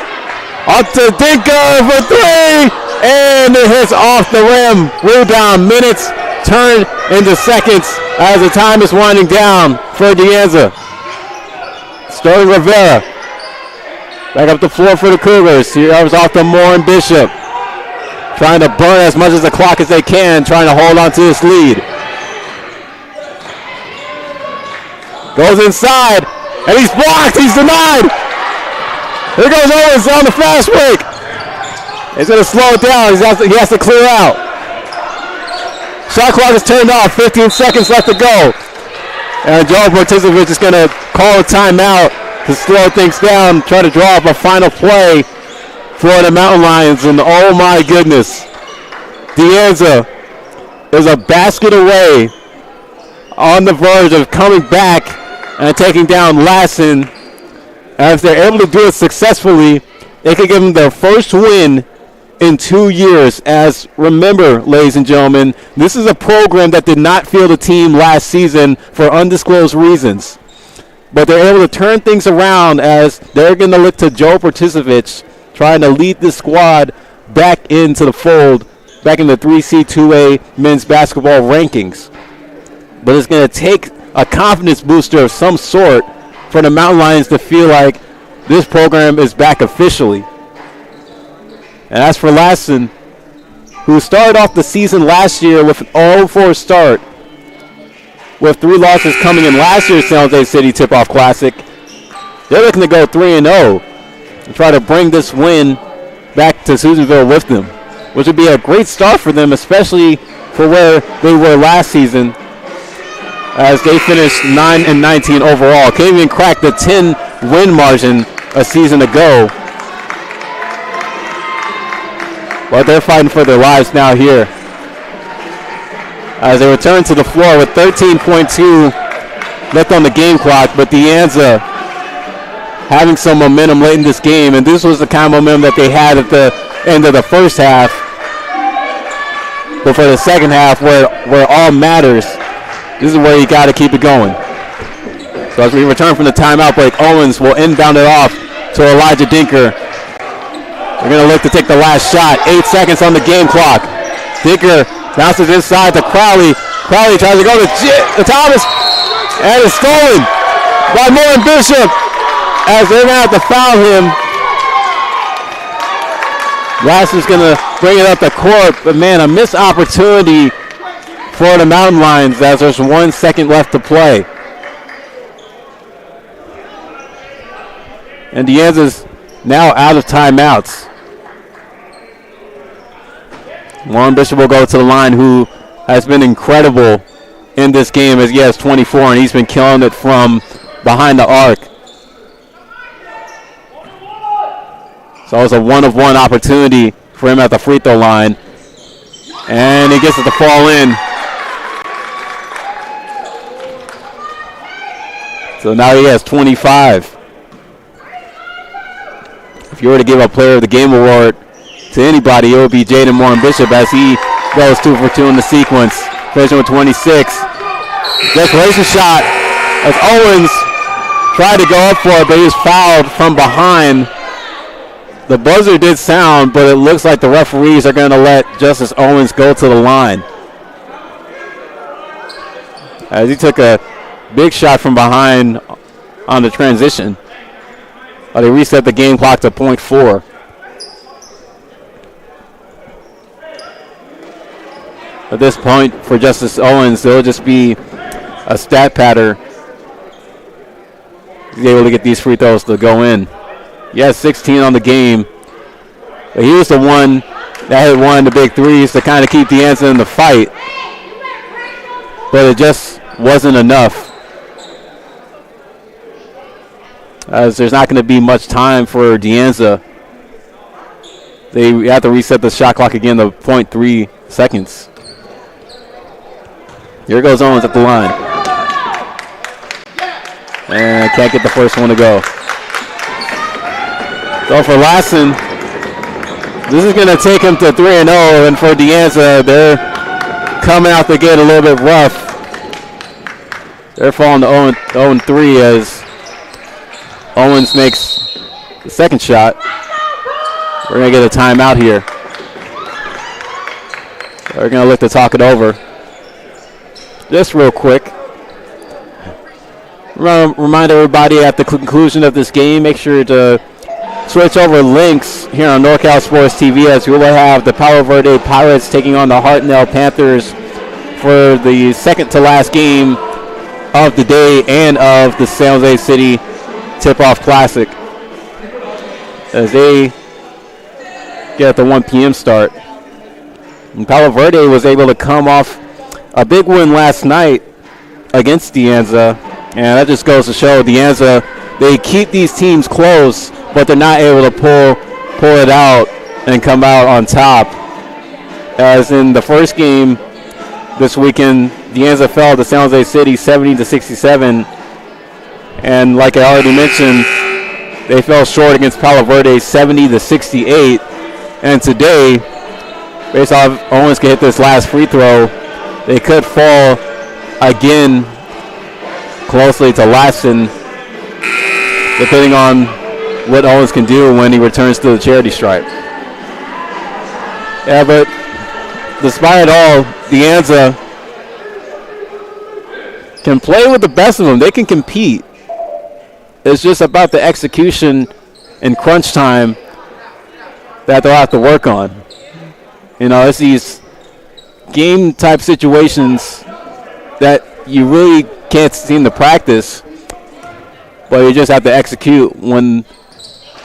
Up to Dinker for 3. And it hits off the rim. Rebound. Minutes turn into seconds as the time is winding down for DeAnza. Sterling Rivera. Back up the floor for the Cougars. Here was off to Morin Bishop. Trying to burn as much of the clock as they can, trying to hold on to this lead. Goes inside, and he's blocked. He's denied. Here goes Owens on the fast break. He's going to slow it down. He has to clear out. Shot clock is turned off. 15 seconds left to go. And Joel Bortizovic is going to call a timeout to slow things down, try to draw up a final play for the Mountain Lions. And oh my goodness, DeAnza is a basket away, on the verge of coming back and taking down Lassen. And if they're able to do it successfully, it could give them their first win in 2 years. As remember, ladies and gentlemen, this is a program that did not field a team last season for undisclosed reasons. But they're able to turn things around as they're going to look to Joe Bortizovic, trying to lead the squad back into the fold, back in the 3C 2A men's basketball rankings. But it's going to take a confidence booster of some sort for the Mountain Lions to feel like this program is back officially. And as for Lassen, who started off the season last year with an 0-4 start, with 3 losses coming in last year's San Jose City Tip-Off Classic, they're looking to go 3-0 and try to bring this win back to Susanville with them, which would be a great start for them, especially for where they were last season, as they finished 9-19 overall. Can't even crack the 10-win margin a season ago. But they're fighting for their lives now here, as they return to the floor with 13.2 left on the game clock. But DeAnza having some momentum late in this game, and this was the kind of momentum that they had at the end of the first half. But for the second half, where all matters, this is where you got to keep it going. So as we return from the timeout break, Owens will inbound it off to Elijah Dinker. They're going to look to take the last shot. 8 seconds on the game clock. Dinker bounces inside to Crowley. Crowley tries to go to Thomas, and it's stolen by Morin Bishop, as they're going to have to foul him. Lassen's going to bring it up the court, but man, a missed opportunity for the Mountain Lions as there's 1 second left to play. And DeAnza's now out of timeouts. Warren Bishop will go to the line, who has been incredible in this game as he has 24, and he's been killing it from behind the arc. So it's a one-of-one opportunity for him at the free throw line. And he gets it to fall in. So now he has 25. If you were to give a Player of the Game award to anybody, it would be Jaden Warren Bishop as he goes 2 for 2 in the sequence. Finishing with 26. Desperation shot as Owens tried to go up for it, but he was fouled from behind. The buzzer did sound, but it looks like the referees are going to let Justice Owens go to the line, as he took a big shot from behind on the transition. But they reset the game clock to .4. At this point, for Justice Owens, it'll just be a stat patter. He's able to get these free throws to go in. He has 16 on the game. But he was the one that had one of the big threes to kind of keep DeAnza in the fight. But it just wasn't enough, as there's not going to be much time for DeAnza. They have to reset the shot clock again to 0.3 seconds. Here goes Owens at the line. And can't get the first one to go. So for Lassen, this is going to take him to 3-0. And for DeAnza, they're coming out the gate a little bit rough. They're falling to 0-3 as Owens makes the second shot. We're going to get a timeout here. We're going to look to talk it over. Just real quick. Remind everybody at the conclusion of this game, make sure to switch over links here on NorCal Sports TV, as we will have the Palo Verde Pirates taking on the Hartnell Panthers for the second to last game of the day and of the San Jose City Tip-Off Classic, as they get the 1 p.m. start. And Palo Verde was able to come off a big win last night against DeAnza, and that just goes to show DeAnza, they keep these teams close, but they're not able to pull it out and come out on top. As in the first game this weekend, DeAnza fell to San Jose City 70-67, and like I already mentioned, they fell short against Palo Verde 70-68. And today, based off Owens can hit this last free throw, they could fall again closely to Lassen, depending on what Owens can do when he returns to the charity stripe. Yeah, but despite it all, DeAnza can play with the best of them. They can compete. It's just about the execution in crunch time that they'll have to work on. You know, it's these game type situations that you really can't seem to practice, but you just have to execute when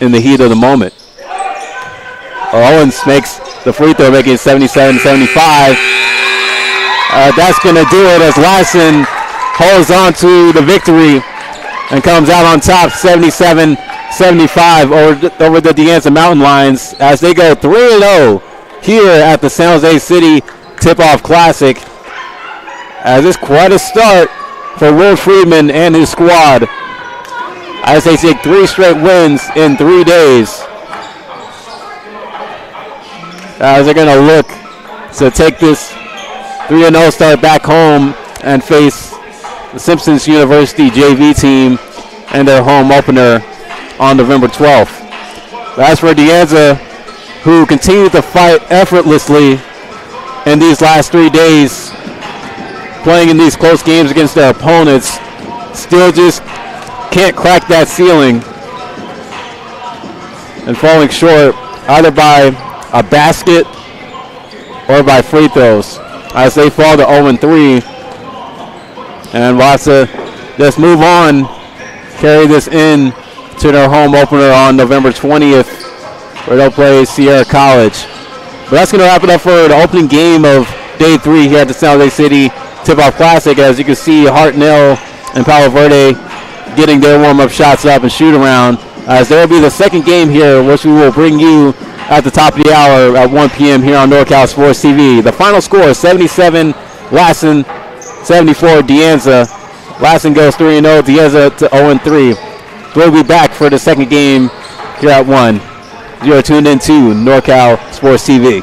in the heat of the moment. Owens makes the free throw, making it 77-75. That's going to do it as Lassen holds on to the victory and comes out on top 77-75 over the DeAnza Mountain Lions as they go 3-0 here at the San Jose City Tip-Off Classic. As it's quite a start for Will Friedman and his squad, as they take 3 straight wins in 3 days. As they're going to look to take this 3-0 start back home and face the Simpsons University JV team and their home opener on November 12th. As for DeAnza, who continued to fight effortlessly in these last 3 days, playing in these close games against their opponents, still just can't crack that ceiling and falling short either by a basket or by free throws as they fall to 0-3. And we'll have to just move on, carry this in to their home opener on November 20th, where they'll play Sierra College. But that's going to wrap it up for the opening game of Day 3 here at the San Jose City Tip-Off Classic. As you can see, Hartnell and Palo Verde getting their warm-up shots up and shoot around. As there will be the second game here, which we will bring you at the top of the hour at 1 p.m. here on NorCal Sports TV. The final score is 77 Lassen, 74 DeAnza. Lassen goes 3-0, DeAnza to 0-3. We'll be back for the second game here at 1. You are tuned into NorCal Sports TV.